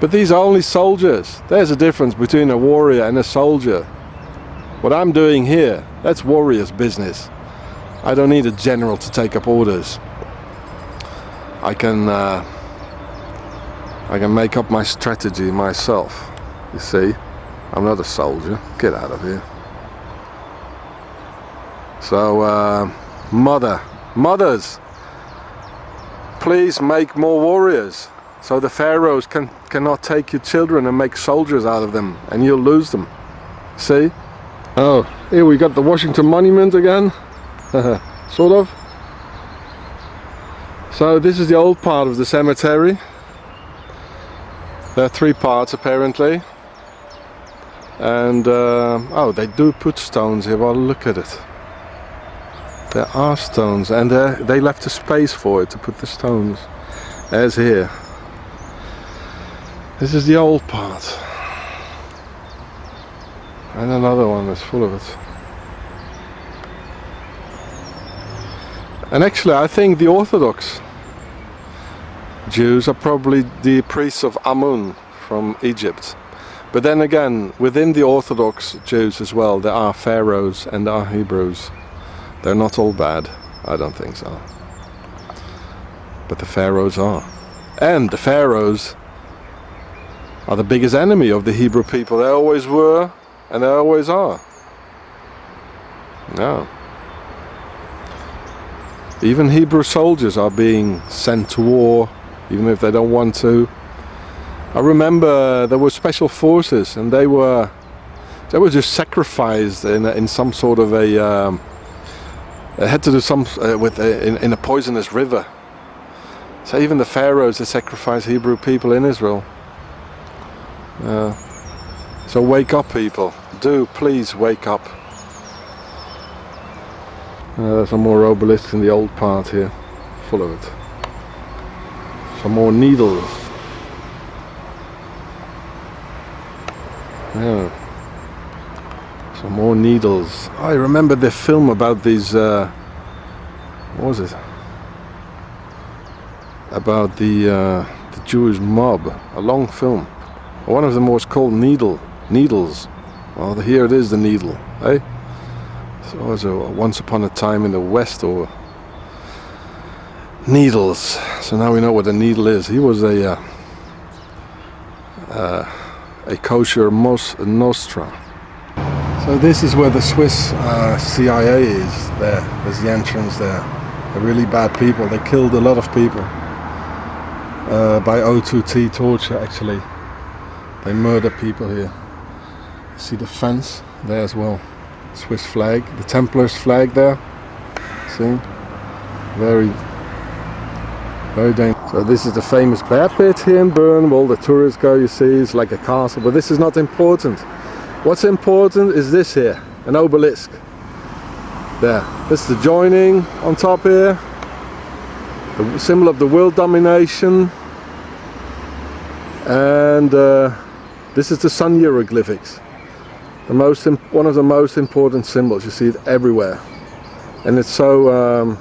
But these are only soldiers. There's a difference between a warrior and a soldier. What I'm doing here, that's warrior's business. I don't need a general to take up orders. I can make up my strategy myself. You see, I'm not a soldier. Get out of here. So, mothers, please make more warriors. So the pharaohs cannot take your children and make soldiers out of them, and you'll lose them. See? Oh, here we got the Washington Monument again. Sort of. So this is the old part of the cemetery. There are 3 parts apparently. And oh, they do put stones here. Well, look at it. There are stones, and they left a space for it to put the stones, as here. This is the old part. And another one that's full of it. And actually I think the Orthodox Jews are probably the priests of Amun from Egypt. But then again, within the Orthodox Jews as well, there are Pharaohs and there are Hebrews. They're not all bad, I don't think so. But the Pharaohs are. And the Pharaohs are the biggest enemy of the Hebrew people. They always were, and they always are. No. Even Hebrew soldiers are being sent to war, even if they don't want to. I remember there were special forces, and they were just sacrificed in some sort of a. They had to do some in a poisonous river. So even the pharaohs, they sacrificed Hebrew people in Israel. So wake up, people. Do please wake up. There's some more obelisks in the old part here, full of it. Some more needles. Yeah. Some more needles. I remember the film about these. What was it? About the Jewish mob. A long film. One of them was called Needles. Well, here it is, the needle, eh? So it was Once Upon a Time in the West, or Needles. So now we know what a needle is. He was a kosher Nostra. So this is where the Swiss CIA is. There's the entrance there. They're really bad people. They killed a lot of people by O2T torture, actually. They murder people here. See the fence there as well. Swiss flag, the Templars flag there. See? Very, very dangerous. So this is the famous bear pit here in Bern, where all the tourists go, you see. It's like a castle, but this is not important. What's important is this here, an obelisk. There, this is the joining on top here. The symbol of the world domination. And this is the sun hieroglyphics. One of the most important symbols. You see it everywhere, and it's so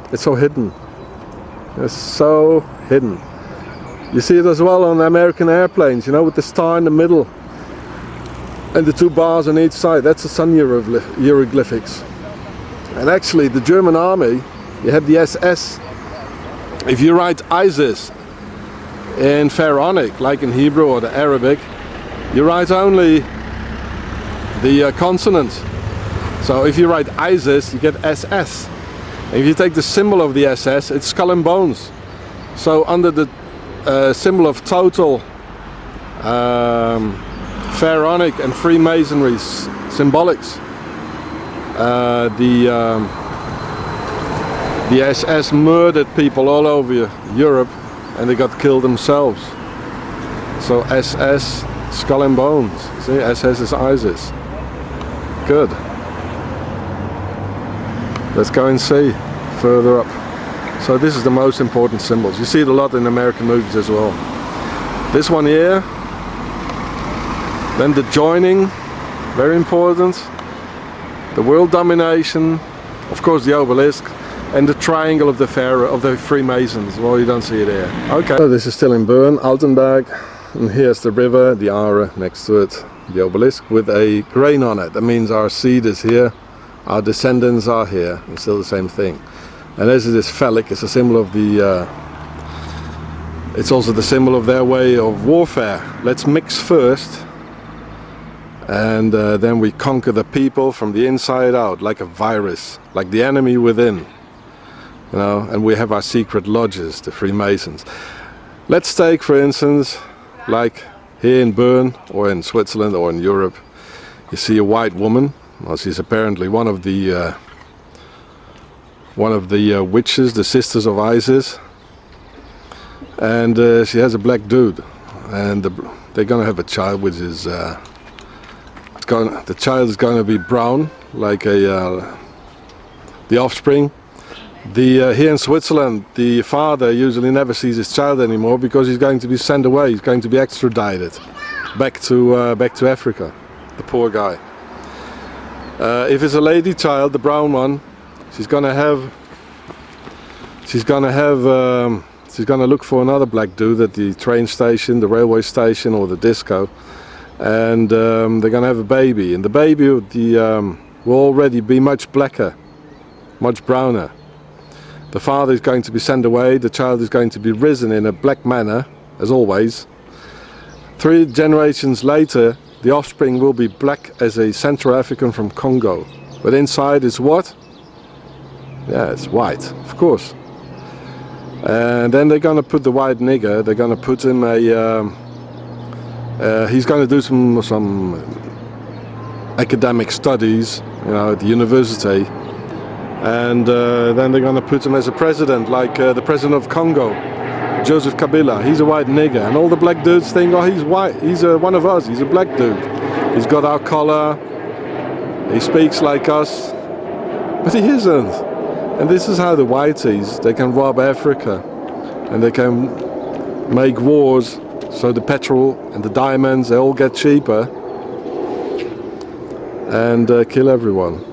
hidden. It's so hidden. You see it as well on American airplanes, you know, with the star in the middle and the 2 bars on each side. That's the sun hieroglyphics. And actually, the German army, you had the SS. If you write ISIS in Pharaonic, like in Hebrew or the Arabic, you write only the consonant. So if you write ISIS, you get SS. And if you take the symbol of the SS, it's skull and bones. So under the symbol of total Pharaonic and Freemasonry symbolics, the SS murdered people all over Europe, and they got killed themselves. So SS, skull and bones. See, SS is ISIS. Good. Let's go and see further up. So this is the most important symbols. You see it a lot in American movies as well. This one here. Then the joining, very important. The world domination, of course the obelisk, and the triangle of the Pharaoh, of the Freemasons. Well, you don't see it here. Okay. So this is still in Bern, Altenberg, and here's the river, the Aare next to it, the obelisk with a grain on it. That means our seed is here, our descendants are here. It's still the same thing. And as it is phallic, it's a symbol of the. It's also the symbol of their way of warfare. Let's mix first, and then we conquer the people from the inside out, like a virus, like the enemy within. You know, and we have our secret lodges, the Freemasons. Let's take, for instance, like here in Bern or in Switzerland or in Europe, you see a white woman. Well, she's apparently one of the witches, the sisters of Isis, and she has a black dude, and they're gonna have a child, which is the child is gonna be brown, like the offspring. Here in Switzerland, the father usually never sees his child anymore because he's going to be sent away. He's going to be extradited back to Africa. The poor guy. If it's a lady child, the brown one, she's gonna look for another black dude at the train station, the railway station, or the disco, and they're gonna have a baby. And the baby will already be much blacker, much browner. The father is going to be sent away, the child is going to be risen in a black manner, as always. 3 generations later, the offspring will be black as a Central African from Congo. But inside is what? Yeah, it's white, of course. And then they're going to put the white nigger, they're going to put him he's going to do some academic studies, you know, at the university. And then they're going to put him as a president, like the president of Congo, Joseph Kabila. He's a white nigger, and all the black dudes think, oh, he's white, he's one of us, he's a black dude. He's got our color, he speaks like us, but he isn't. And this is how the whiteys, they can rob Africa, and they can make wars, so the petrol and the diamonds, they all get cheaper, and kill everyone.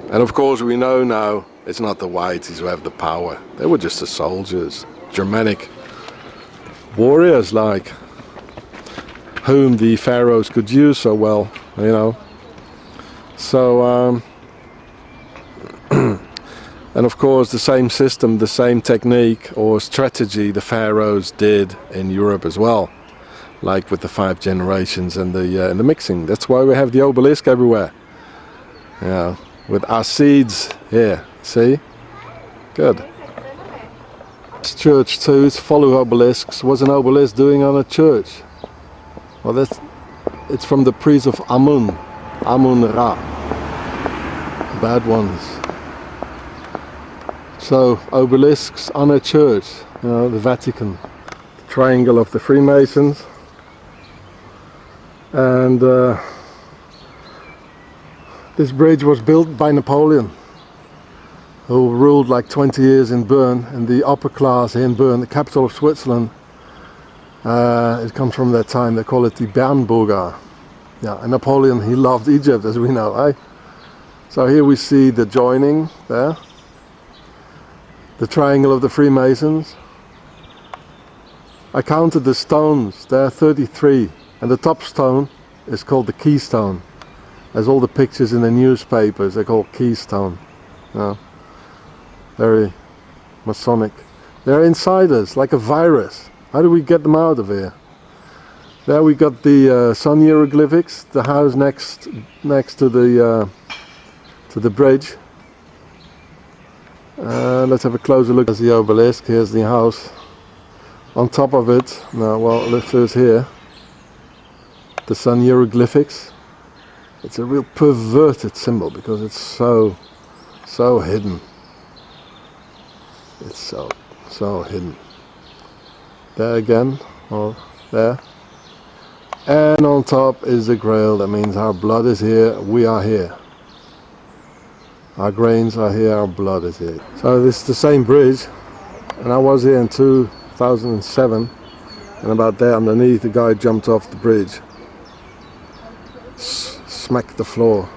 And of course we know now it's not the whiteys who have the power. They were just the soldiers, Germanic warriors, like whom the pharaohs could use so well, you know. So and of course the same system, the same technique or strategy the pharaohs did in Europe as well, like with the 5 generations and the mixing. That's why we have the obelisk everywhere. Yeah. With our seeds here, see? Good. This church too, it's full of obelisks. What's an obelisk doing on a church? Well, it's from the priest of Amun Ra. Bad ones. So, obelisks on a church, you know, the Vatican. The triangle of the Freemasons. And this bridge was built by Napoleon, who ruled like 20 years in Bern, and the upper class in Bern, the capital of Switzerland. It comes from that time, they call it the Bernburger. Yeah, and Napoleon, he loved Egypt, as we know, eh? So here we see the joining there, the triangle of the Freemasons. I counted the stones, there are 33, and the top stone is called the keystone. As all the pictures in the newspapers, they're called keystone. Yeah. Very Masonic. They're inside us, like a virus. How do we get them out of here? There we got the sun hieroglyphics, the house next to the bridge. Let's have a closer look. There's the obelisk, here's the house. On top of it, now, well, let's first here, the sun hieroglyphics. It's a real perverted symbol because it's so hidden. It's so hidden. There again, or there. And on top is the grail. That means our blood is here, we are here. Our grains are here, our blood is here. So this is the same bridge, and I was here in 2007, and about there underneath the guy jumped off the bridge. Smacked the floor,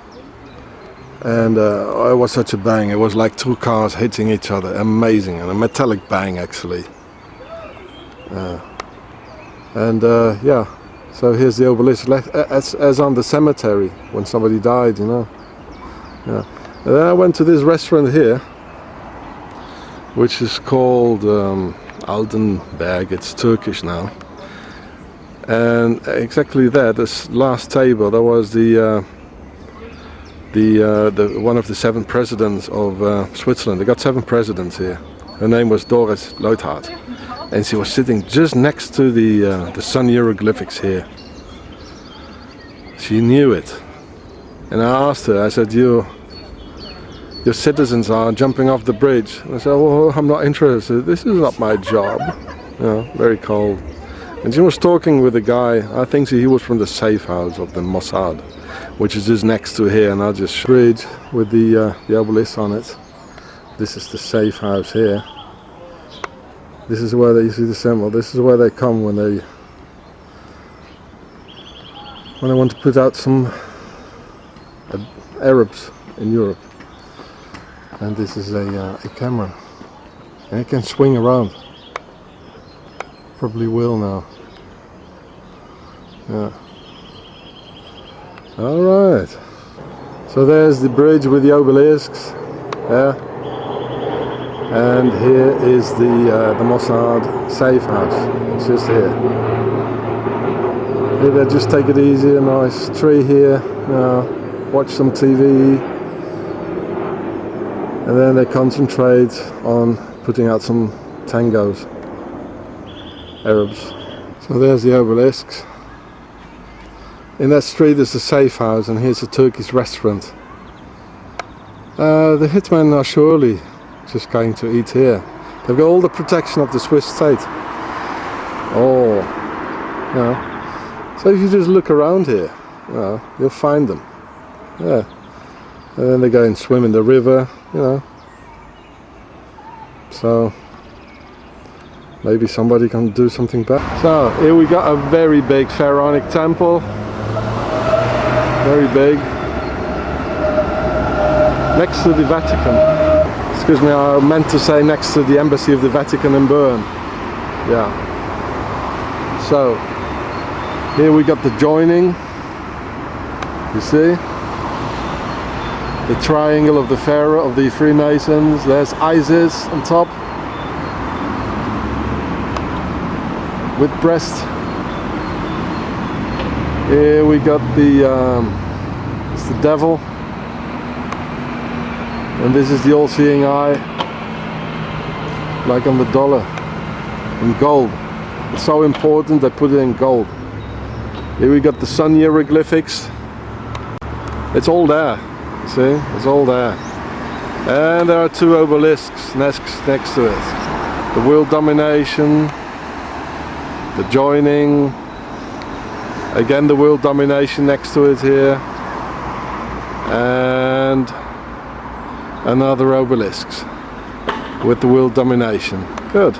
and it was such a bang. It was like 2 cars hitting each other. Amazing, and a metallic bang actually. Yeah, so here's the obelisk, as on the cemetery when somebody died, you know. Yeah. And then I went to this restaurant here, which is called Altenberg. It's Turkish now. And exactly that, this last table, that was the one of the 7 presidents of Switzerland. They got 7 presidents here. Her name was Doris Leuthard. and she was sitting just next to the sun hieroglyphics here. She knew it, and I asked her. I said, "Your citizens are jumping off the bridge." And I said, "Well, I'm not interested. This is not my job." You know, very cold. And she was talking with a guy. I think he was from the safe house of the Mossad, which is just next to here. And I just bridge with the obelisk on it. This is the safe house here. This is where you see the symbol. This is where they come when they want to put out some Arabs in Europe. And this is a camera, and it can swing around. Probably will now. Yeah. All right. So there's the bridge with the obelisks. Yeah. And here is the Mossad safe house. It's just here. Here they just take it easy. A nice tree here. Watch some TV. And then they concentrate on putting out some tangos. Arabs. So there's the obelisks. In that street is the safe house, and here's a Turkish restaurant. The hitmen are surely just going to eat here. They've got all the protection of the Swiss state. Oh, so if you just look around here, you'll find them. Yeah. And then they go and swim in the river, So maybe somebody can do something better. So here we got a very big pharaonic temple. Very big. Next to the Vatican. Excuse me, I meant to say next to the embassy of the Vatican in Bern. Yeah. So here we got the joining. You see? The triangle of the Pharaoh of the Freemasons. There's Isis on top. With breast. Here we got it's the devil, and this is the all-seeing eye, like on the dollar, in gold. It's so important they put it in gold. Here we got the sun hieroglyphics. It's all there, see, it's all there. And there are two obelisks next to it. The world domination, the joining, again the world domination next to it here, and another obelisks with the world domination. Good.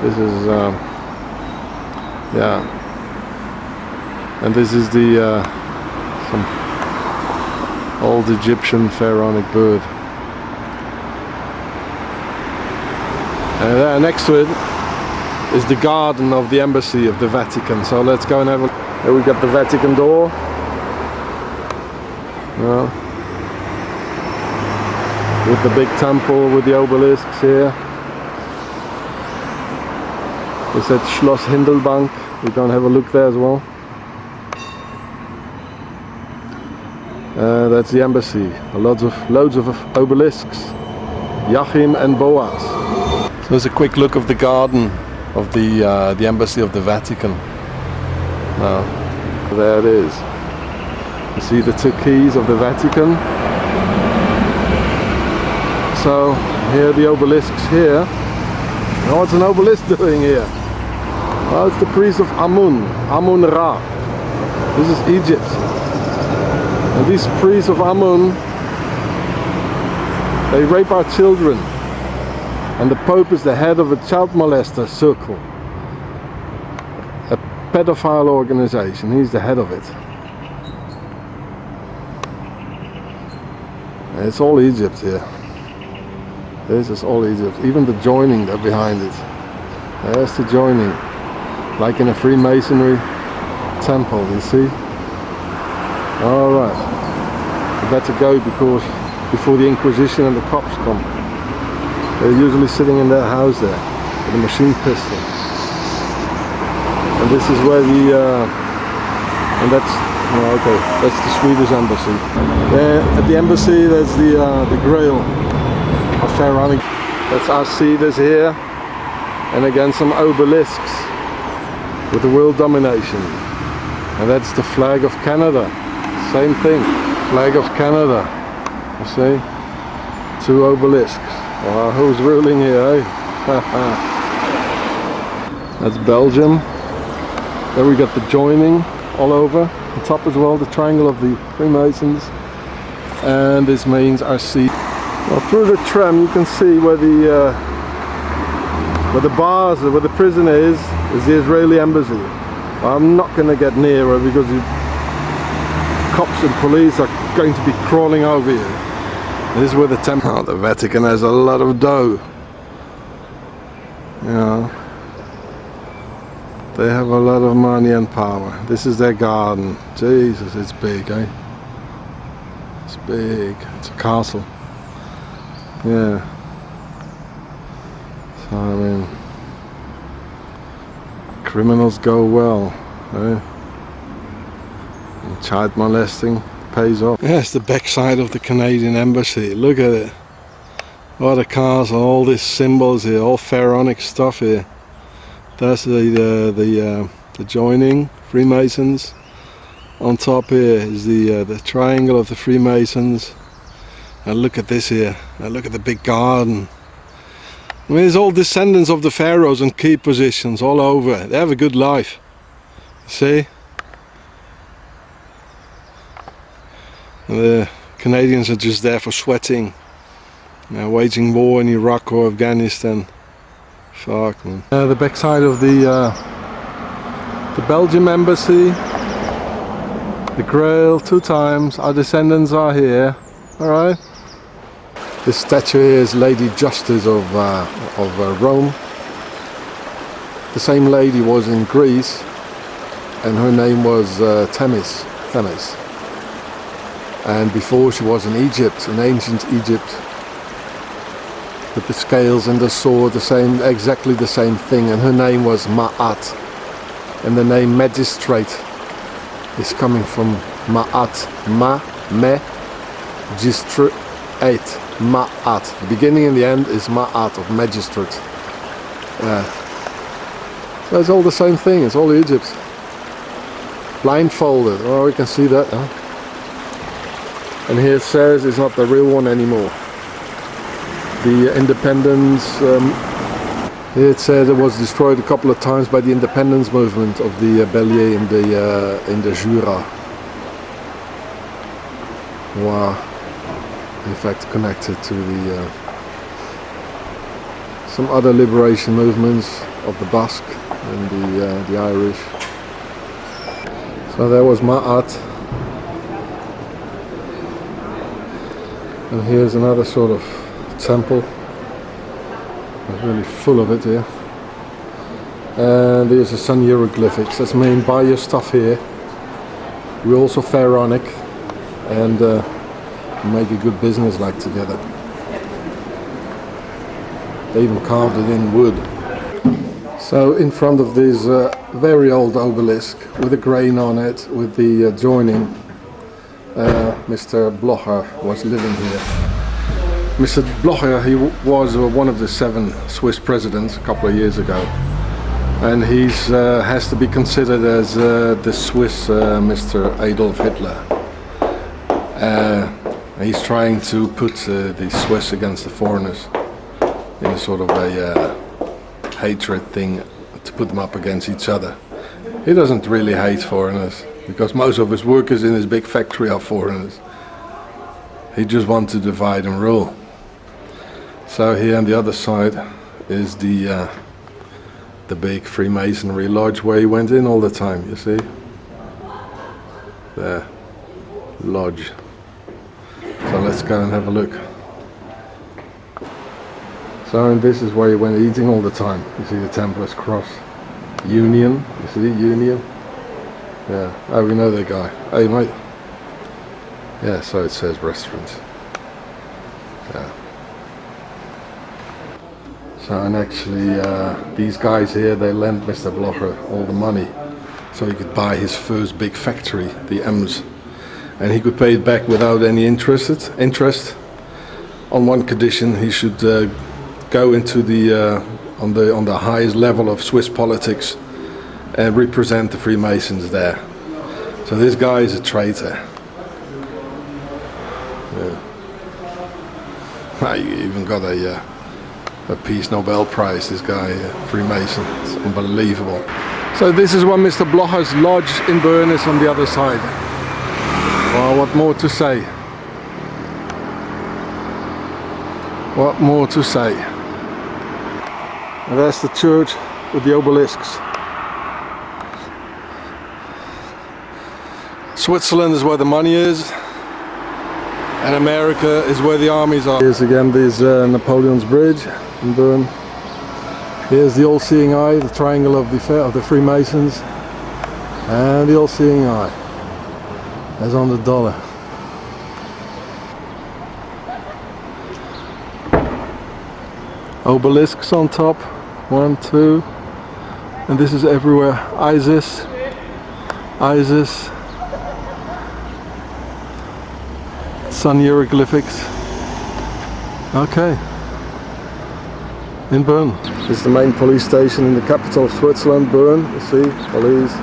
This is yeah, and this is the some old Egyptian pharaonic bird, and there next to it is the garden of the embassy of the Vatican. So let's go and have a look. Here we got the Vatican door. With the big temple with the obelisks here. It's at Schloss Hindelbank. We go and have a look there as well. That's the embassy. Loads of obelisks. Joachim and Boaz. So there's a quick look of the garden of the embassy of the Vatican. There it is. You see the two keys of the Vatican. So here are the obelisks here. Now what's an obelisk doing here? Well, it's the priest of Amun, Amun-Ra. This is Egypt. And these priests of Amun, they rape our children. And the Pope is the head of a child molester circle. A pedophile organization. He's the head of it. And it's all Egypt here. This is all Egypt. Even the joining there behind it. There's the joining. Like in a Freemasonry temple, you see? Alright. We better go because before the Inquisition and the cops come. They're usually sitting in their house there with a machine pistol. And this is where and that's the Swedish embassy. There at the embassy there's the Grail of Pharaonic. That's our cedars here. and again some obelisks with the world domination. And that's the flag of Canada. Same thing. Flag of Canada. You see? 2 obelisks. Wow, who's ruling here, eh? That's Belgium. There we got the joining all over. On top as well, the triangle of the Freemasons. And this means our seat. Well, through the tram you can see where the bars, where the prison is the Israeli embassy. I'm not going to get nearer because the cops and police are going to be crawling over you. This is where the temple. Oh, the Vatican has a lot of dough. You know, they have a lot of money and power. This is their garden. Jesus, it's big, eh? It's big. It's a castle. Yeah. So I mean, criminals go well, eh? And child molesting pays off. Yes, the backside of the Canadian embassy. Look at it. What a castle! All these symbols here, all pharaonic stuff here. That's the joining Freemasons. On top here is the triangle of the Freemasons. And look at this here. And look at the big garden. I mean, it's all descendants of the pharaohs in key positions all over. They have a good life. See? And the Canadians are just there for sweating. Waging war in Iraq or Afghanistan. Fuck, man. The backside of the Belgium embassy. The Grail 2 times. Our descendants are here. Alright. This statue here is Lady Justice of Rome. The same lady was in Greece, and her name was Themis. And before she was in Egypt, in ancient Egypt, with the scales and the sword, exactly the same thing, and her name was Ma'at. And the name magistrate is coming from Ma'at, Gistrate, Ma'at. The beginning and the end is Ma'at, of magistrate. So it's all the same thing, it's all Egypt. Blindfolded, oh, we can see that, huh? And here it says it's not the real one anymore. The independence, here it says it was destroyed a couple of times by the independence movement of the Bellier in the Jura. Wow. In fact, connected to the some other liberation movements of the Basque and the Irish. So there was Ma'at. And here's another sort of temple. It's really full of it here. And there's some hieroglyphics. That's mean buy your stuff here. We're also pharaonic and make a good business like together. They even carved it in wood. So in front of this very old obelisk with a grain on it, with the joining, Mr. Blocher was living here. Mr. Blocher, he was one of the 7 Swiss presidents a couple of years ago, and he has to be considered as the Swiss Mr. Adolf Hitler. He's trying to put the Swiss against the foreigners in a sort of a hatred thing, to put them up against each other. He doesn't really hate foreigners, because most of his workers in his big factory are foreigners. He just wants to divide and rule. So here on the other side is the big Freemasonry lodge where he went in all the time, you see? There, lodge. So let's go and have a look. So and this is where he went eating all the time. You see the Templars cross. Union, you see Union? Yeah, oh, we know that guy. Hey mate. Yeah, so it says restaurant. Yeah. So and actually these guys here, they lent Mr. Blocher all the money so he could buy his first big factory, the Ems. And he could pay it back without any interest. On one condition, he should go into the on the highest level of Swiss politics and represent the Freemasons there. So this guy is a traitor. Yeah. He even got a Peace Nobel Prize, this guy, Freemason. It's unbelievable. So this is what Mr. Blocher's lodge in Bern is on the other side. Well, what more to say? What more to say? And there's the church with the obelisks. Switzerland is where the money is, and America is where the armies are. Here's again this Napoleon's Bridge in Bern. Here's the all-seeing eye, the triangle of the Freemasons, and the all-seeing eye, as on the dollar. Obelisks on top, 1, 2, and this is everywhere. Isis, Isis, sun hieroglyphics. Okay, in Bern. This is the main police station in the capital of Switzerland, Bern. You see, police.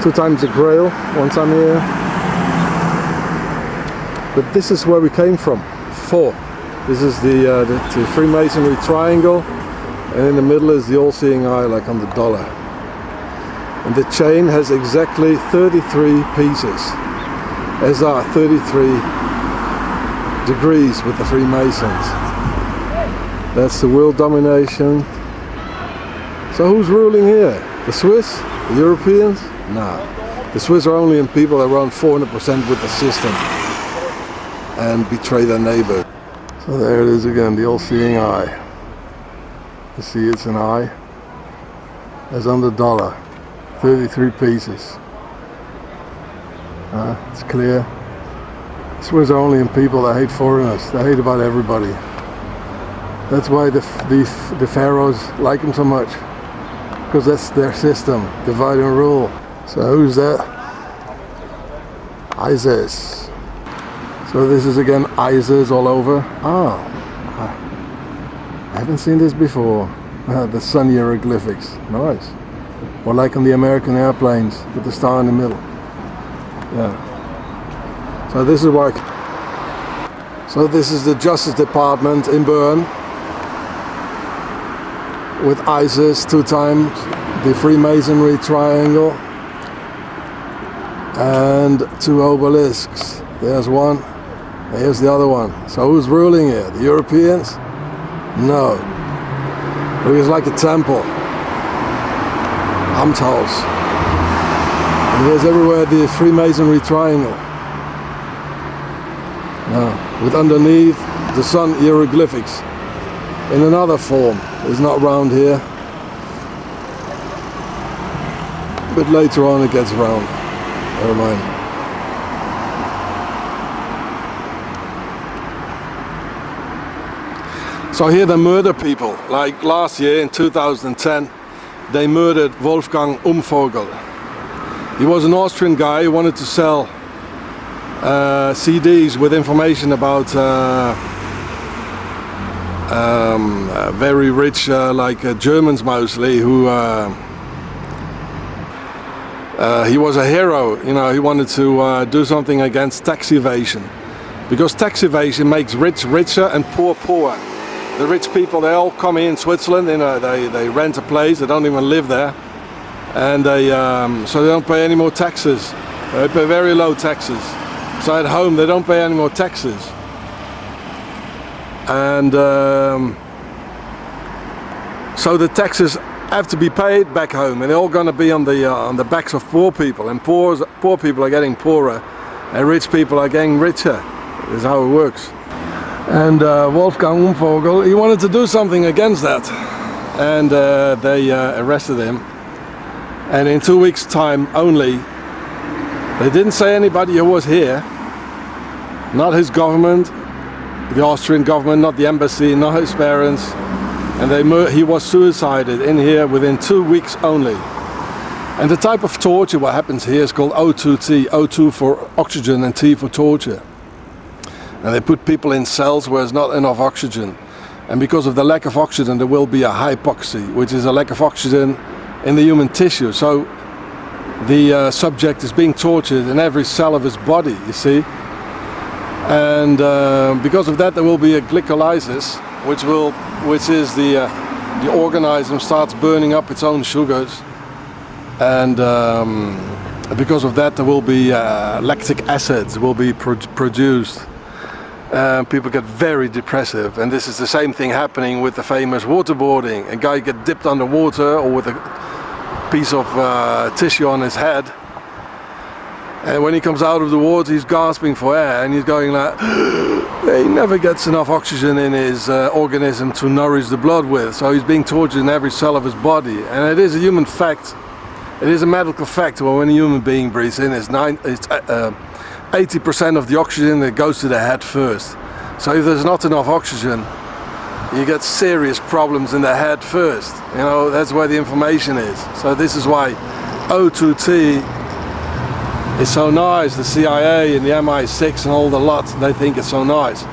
2 times a Grail, 1 time a year. But this is where we came from, 4. This is the Freemasonry triangle, and in the middle is the all-seeing eye, like on the dollar. And the chain has exactly 33 pieces, as are 33 degrees with the Freemasons. That's the world domination. So who's ruling here? The Swiss? The Europeans? No. The Swiss are only in people that run 400% with the system and betray their neighbor. So there it is again, the all-seeing eye. You see, it's an eye. As on the dollar, 33 pieces. It's clear. Swiss are only in people that hate foreigners. They hate about everybody. That's why the Pharaohs like them so much, because that's their system, divide and rule. So who's that? Isis. So this is again Isis all over. Oh, I haven't seen this before. The sun hieroglyphics, nice. Or like on the American airplanes with the star in the middle. Yeah. So this is why. So this is the Justice Department in Bern, with Isis 2 times, the Freemasonry triangle, and 2 obelisks. There's one, here's the other one. So who's ruling here? The Europeans? No. It was like a temple. Amthaus. And there's everywhere the Freemasonry triangle. No. With underneath the sun hieroglyphics. In another form. It's not round here, but later on it gets round. Never mind. So here they murder people. Like last year in 2010, they murdered Wolfgang Umvogel. He was an Austrian guy who wanted to sell CDs with information about very rich, Germans mostly, who he was a hero. You know, he wanted to do something against tax evasion, because tax evasion makes rich richer and poor poorer. The rich people, they all come in Switzerland. You know, they rent a place. They don't even live there, and so they don't pay any more taxes. They pay very low taxes. So at home they don't pay any more taxes. And so the taxes have to be paid back home, and they're all going to be on the backs of poor people, and poor people are getting poorer, and rich people are getting richer. That's how it works. And Wolfgang Umvogel, he wanted to do something against that, and they arrested him. And in 2 weeks' time only, they didn't say anybody who was here, not his government, the Austrian government, not the embassy, not his parents, and he was suicided in here within 2 weeks only. And the type of torture what happens here is called O2T, O2 for oxygen and T for torture. And they put people in cells where there's not enough oxygen, And because of the lack of oxygen, there will be a hypoxia, which is a lack of oxygen in the human tissue. So the subject is being tortured in every cell of his body, you see. And because of that, there will be a glycolysis, which is the organism starts burning up its own sugars, and because of that, there will be lactic acids will be produced. People get very depressive, and this is the same thing happening with the famous waterboarding. A guy gets dipped underwater or with a piece of tissue on his head, and when he comes out of the water, he's gasping for air, and he's going like he never gets enough oxygen in his organism to nourish the blood with, so he's being tortured in every cell of his body. And it is a human fact, it is a medical fact, well, when a human being breathes in, it's 80% of the oxygen that goes to the head first. So if there's not enough oxygen, you get serious problems in the head first. You know, that's where the inflammation is. So this is why O2T is so nice. The CIA and the MI6 and all the lot, they think it's so nice.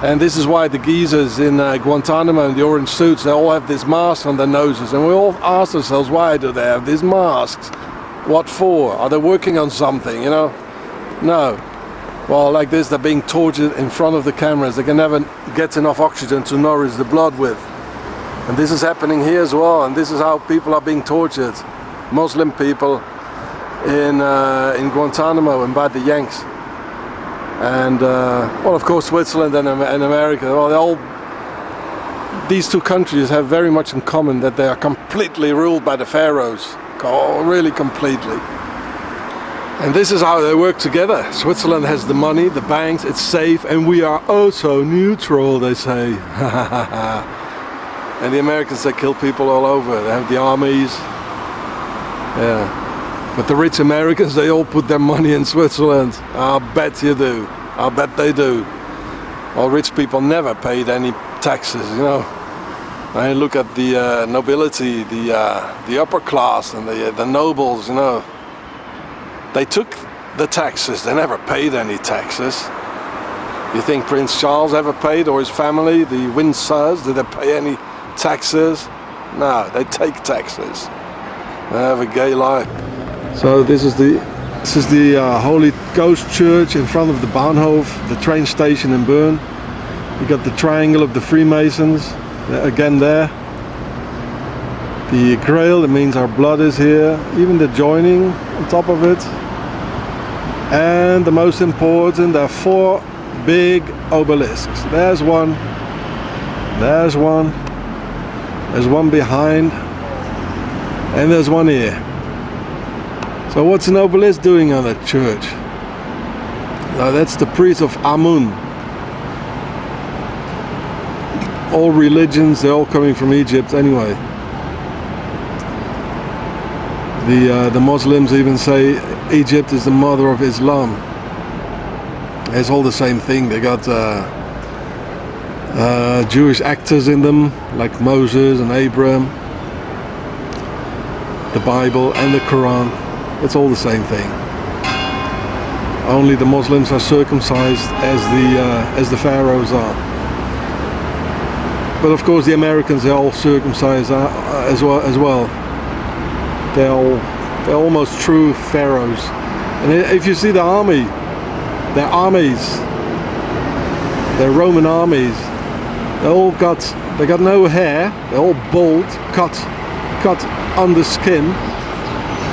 And this is why the geezers in Guantanamo in the orange suits, they all have this mask on their noses. And we all ask ourselves, why do they have these masks? What for? Are they working on something, you know? No. Well, like this, they're being tortured in front of the cameras. They can never get enough oxygen to nourish the blood with. And this is happening here as well. And this is how people are being tortured. Muslim people in Guantanamo and by the Yanks. And well, of course, Switzerland and America. Well, these two countries have very much in common that they are completely ruled by the pharaohs. Really completely. And this is how they work together. Switzerland has the money, the banks, it's safe, and we are also neutral, they say. And the Americans, they kill people all over. They have the armies. Yeah. But the rich Americans, they all put their money in Switzerland. I'll bet you do. I'll bet they do. Well, rich people never paid any taxes, you know. I look at the nobility, the upper class and the nobles, you know. They took the taxes, they never paid any taxes. You think Prince Charles ever paid, or his family, the Windsors, did they pay any taxes? No, they take taxes. They have a gay life. So this is the Holy Ghost Church in front of the Bahnhof, the train station in Bern. You got the triangle of the Freemasons, again there. The Grail, it means our blood is here. Even the joining on top of it. And the most important, there are 4 big obelisks. There's one. There's one. There's one behind. And there's one here. So what's an obelisk doing on a church? Now that's the priest of Amun. All religions, they're all coming from Egypt anyway. The Muslims even say Egypt is the mother of Islam. It's all the same thing. They got Jewish actors in them, like Moses and Abraham, the Bible and the Quran. It's all the same thing. Only the Muslims are circumcised as the pharaohs are. But of course the Americans, they're all circumcised as well. They're almost true pharaohs. And if you see the army, their armies, their Roman armies, they got no hair, they're all bald, cut on the skin,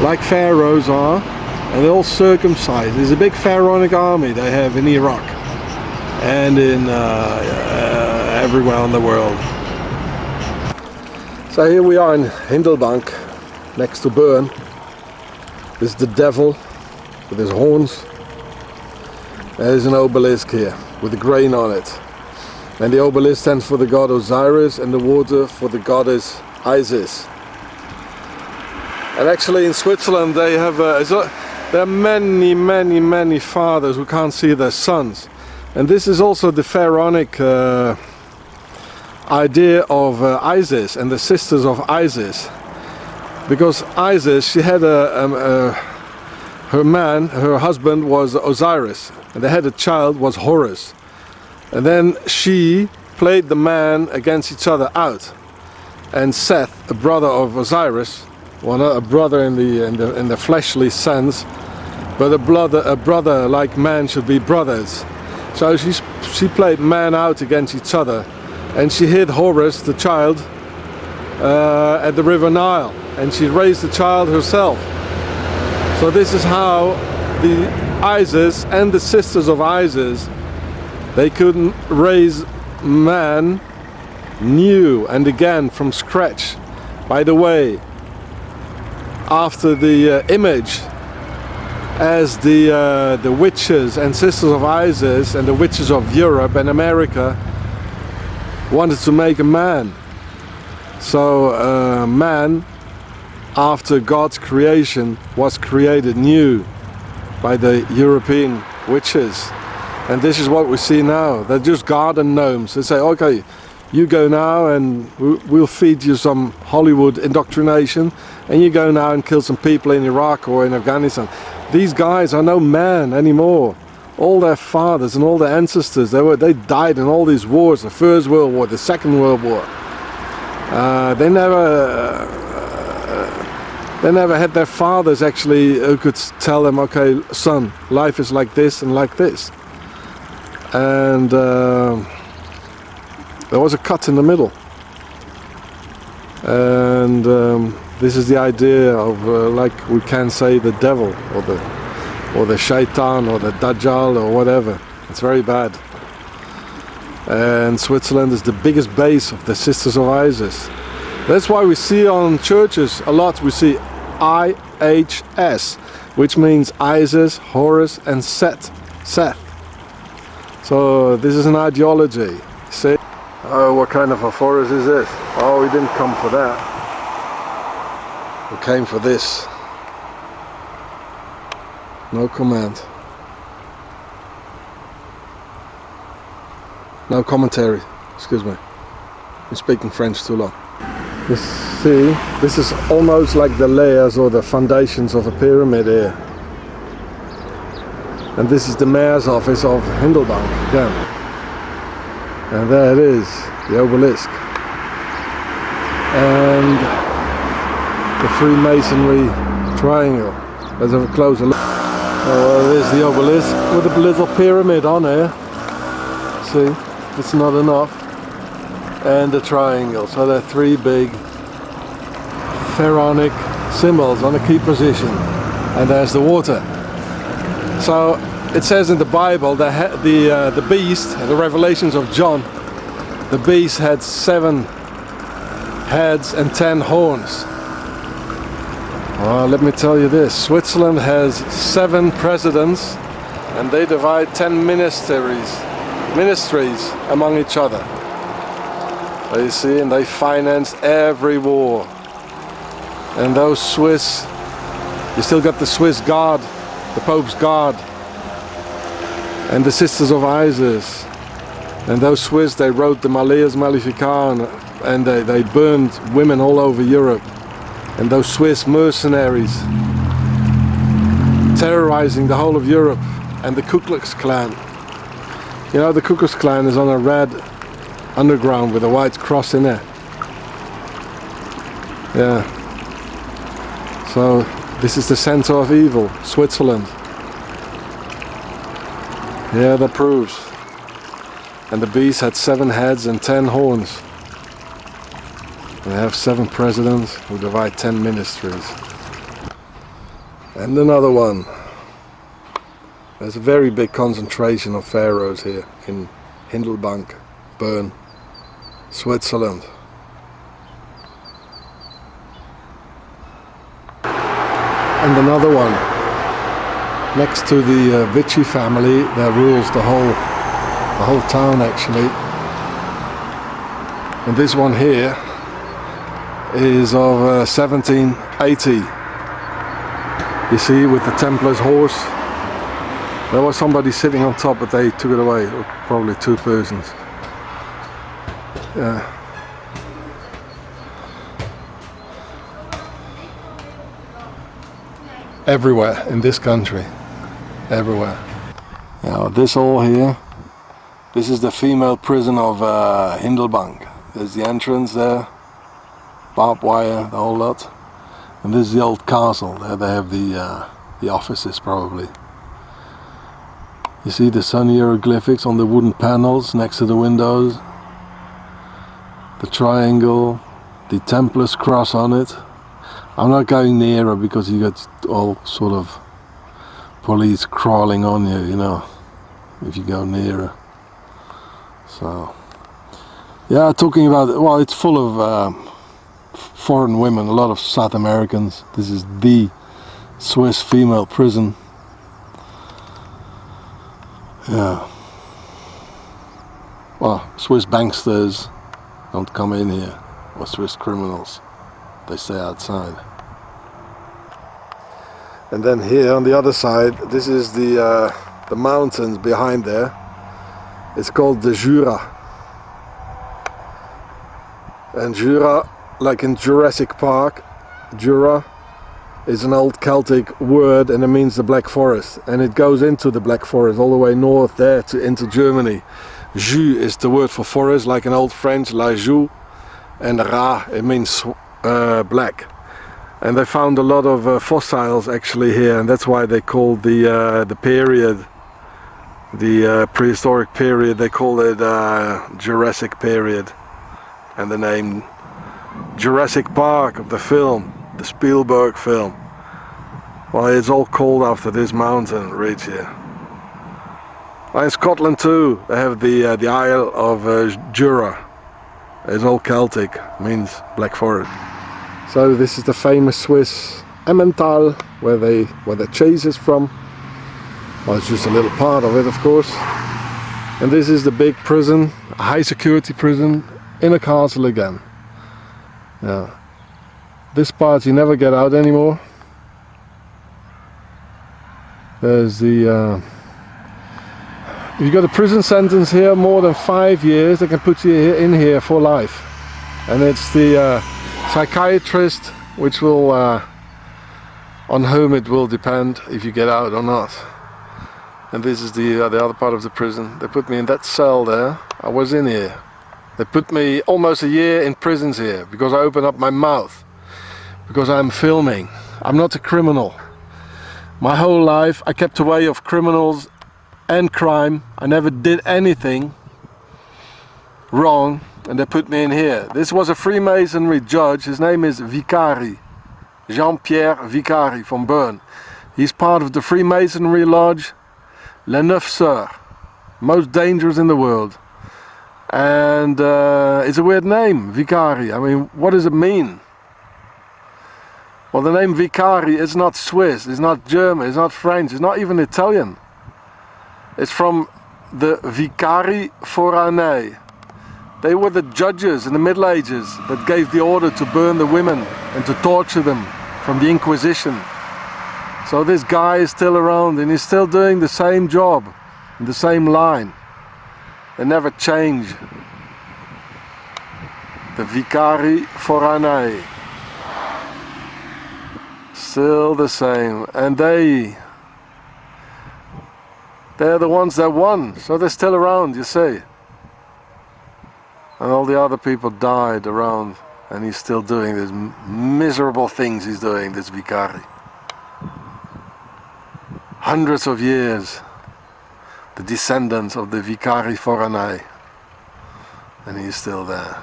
like pharaohs are, and they're all circumcised. There's a big pharaonic army they have in Iraq and in everywhere in the world. So here we are in Hindelbank, next to Bern. This is the devil with his horns. There's an obelisk here with a grain on it. And the obelisk stands for the god Osiris and the water for the goddess Isis. And actually in Switzerland they have there are many fathers who can't see their sons. And this is also the pharaonic idea of Isis and the sisters of Isis. Because Isis, she had her husband was Osiris, and they had a child was Horus. And then she played the man against each other out. And Seth, a brother of Osiris, well, not a brother in the fleshly sense, but a brother like man should be brothers. So she played man out against each other, and she hid Horus, the child, at the River Nile, and she raised the child herself. So this is how the Isis and the sisters of Isis, they couldn't raise man new and again from scratch. By the way, after the image, as the witches and sisters of Isis and the witches of Europe and America wanted to make a man. So man, after God's creation, was created new by the European witches. And this is what we see now. They're just garden gnomes. They say, okay, you go now and we'll feed you some Hollywood indoctrination, and you go now and kill some people in Iraq or in Afghanistan. These guys are no man anymore. All their fathers and all their ancestors, they died in all these wars, the First World War, the Second World War. They never had their fathers actually who could tell them, okay, son, life is like this and like this. And there was a cut in the middle. And this is the idea of, like we can say, the devil or the shaitan or the dajjal or whatever. It's very bad. And Switzerland is the biggest base of the Sisters of Isis. That's why we see on churches a lot, we see IHS, which means Isis, Horus and Seth. So this is an ideology. See? Oh, what kind of a forest is this? Oh, we didn't come for that. We came for this. No comment. No commentary. Excuse me. I'm speaking French too long. You see, this is almost like the layers or the foundations of a pyramid here. And this is the mayor's office of Hindelbank again. And there it is, the obelisk. And the Freemasonry triangle. Let's have a closer look. Oh, there's the obelisk with a little pyramid on here. See, it's not enough. And the triangle. So there are three big pharaonic symbols on a key position. And there's the water. So it says in the Bible that the beast, the Revelations of John, the beast had 7 heads and 10 horns. Well, let me tell you this, Switzerland has 7 presidents and they divide 10 ministries among each other. So you see, and they finance every war. And those Swiss, you still got the Swiss Guard, the Pope's Guard, and the Sisters of Isis. And those Swiss, they wrote the Malleus Maleficarum, and they burned women all over Europe. And those Swiss mercenaries terrorizing the whole of Europe. And the Ku Klux Klan. You know, the Ku Klux Klan is on a red underground with a white cross in there. Yeah. So this is the center of evil, Switzerland. Yeah, that proves. And the beast had 7 heads and 10 horns. They have 7 presidents who divide 10 ministries. And another one. There's a very big concentration of pharaohs here in Hindelbank, Bern, Switzerland. And another one. Next to the Vichy family that rules the whole town actually. And this one here is of 1780. You see, with the Templar's horse. There was somebody sitting on top, but they took it away. Probably 2 persons. Yeah. Everywhere in this country. Everywhere. Now this all here This is the female prison of Hindelbank. There's the entrance there, barbed wire, the whole lot. And this is the old castle. There they have the offices probably. You see the sun hieroglyphics on the wooden panels next to the windows. The triangle, the Templar's cross on it. I'm not going nearer because you get all sort of police crawling on you, you know, if you go nearer. So, yeah, talking about, well, it's full of foreign women, a lot of South Americans. This is the Swiss female prison. Yeah. Well, Swiss banksters don't come in here, or Swiss criminals. They stay outside. And then here on the other side, this is the mountains behind there. It's called the Jura. And Jura, like in Jurassic Park, Jura is an old Celtic word and it means the Black Forest. And it goes into the Black Forest all the way north there into Germany. Jus is the word for forest, like in Old French, la joue. And ra, it means black. And they found a lot of fossils actually here, and that's why they called the period, the prehistoric period, they called it Jurassic period. And the name Jurassic Park of the film, the Spielberg film, well, it's all called after this mountain ridge here. Well, in Scotland too, they have the Isle of Jura. It's all Celtic, means Black Forest. So this is the famous Swiss Emmental, where the cheese is from. Well, it's just a little part of it, of course. And this is the big prison, a high security prison in a castle again. Yeah. This part you never get out anymore. There's the if you got a prison sentence here more than 5 years, they can put you in here for life. And it's the psychiatrist which will on whom it will depend if you get out or not. And this is the other part of the prison. They put me in that cell there. I was in here. They put me almost a year in prisons here because I opened up my mouth, because I'm filming. I'm not a criminal. My whole life I kept away of criminals and crime. I never did anything wrong, and they put me in here. This was a Freemasonry judge. His name is Vicari, Jean-Pierre Vicari from Bern. He's part of the Freemasonry lodge Les Neuf Sœurs, most dangerous in the world. And it's a weird name, Vicari. I mean, what does it mean? Well, the name Vicari is not Swiss, it's not German, it's not French, it's not even Italian. It's from the Vicari Foranei. They were the judges in the Middle Ages that gave the order to burn the women and to torture them from the Inquisition. So this guy is still around and he's still doing the same job, in the same line. They never change. The Vicari Foranei. Still the same. And they're the ones that won. So they're still around, you see. And all the other people died around. And he's still doing these miserable things he's doing, this Vicari. Hundreds of years. The descendants of the Vicari Foranei, and he's still there.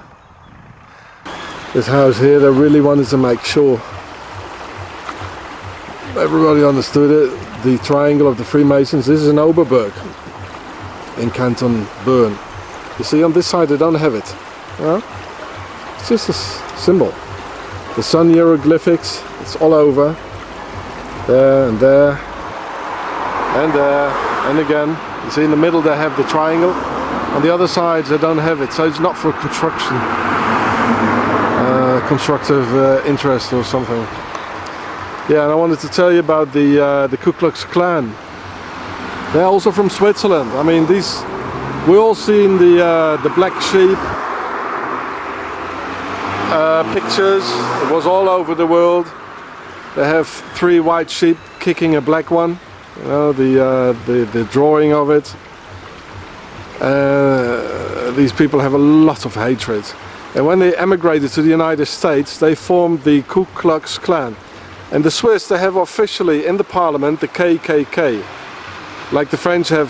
This house here, they really wanted to make sure everybody understood it. The triangle of the Freemasons. This is an Oberberg in Canton Bern. You see, on this side they don't have it. Well, it's just a symbol. The sun hieroglyphics, it's all over. There and there and there and again. You see, in the middle they have the triangle. On the other sides they don't have it, so it's not for construction, constructive interest or something. Yeah, and I wanted to tell you about the Ku Klux Klan. They're also from Switzerland. I mean, we all seen the black sheep pictures. It was all over the world. They have 3 white sheep kicking a black one. You know, the drawing of it. These people have a lot of hatred. And when they emigrated to the United States, they formed the Ku Klux Klan. And the Swiss, they have officially in the parliament the KKK. Like the French have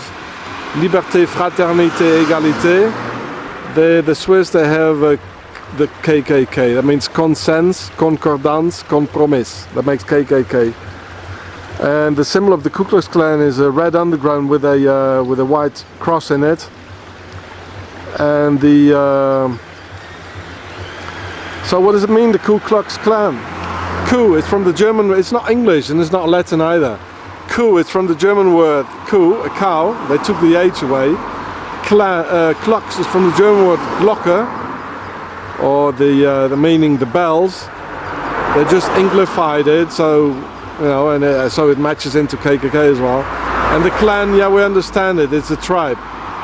Liberté, Fraternité, Égalité. The Swiss, they have the KKK. That means consens, concordance, compromis. That makes KKK. And the symbol of the Ku Klux Klan is a red underground with a white cross in it. And so what does it mean, the Ku Klux Klan? Ku, it's from the German, it's not English and it's not Latin either. Ku, it's from the German word ku, a cow. They took the H away. Klux is from the German word Glocke, or the meaning the bells. They just Anglified it, so you know, and so it matches into KKK as well. And the clan, yeah, we understand it. It's a tribe.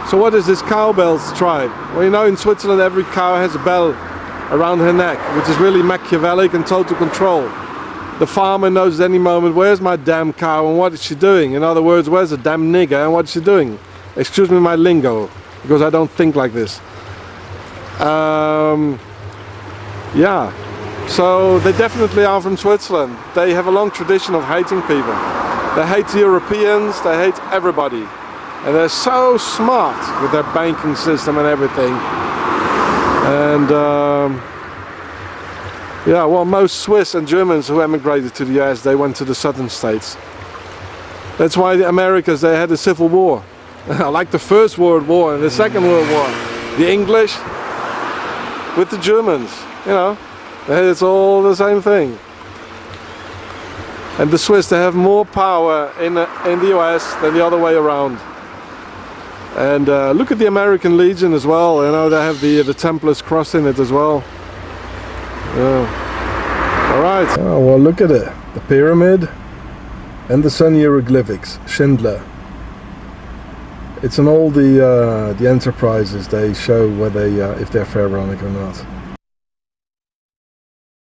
So what is this cowbell's tribe? Well, you know, in Switzerland, every cow has a bell around her neck, which is really Machiavellic and total control. The farmer knows at any moment, where's my damn cow and what is she doing? In other words, where's the damn nigger and what is she doing? Excuse me my lingo, because I don't think like this. Yeah, so they definitely are from Switzerland. They have a long tradition of hating people. They hate the Europeans, they hate everybody. And they're so smart with their banking system and everything. And yeah, well, most Swiss and Germans who emigrated to the US, they went to the southern states. That's why the Americans, they had a civil war. Like the First World War and the Second World War. The English with the Germans, you know. It's all the same thing. And the Swiss, they have more power in the US than the other way around. And look at the American Legion as well. You know, they have the Templars cross in it as well. Yeah. All right. Oh, well, look at it. The pyramid and the sun hieroglyphics. Schindler. It's in all the enterprises. They show where they if they're pharaonic or not.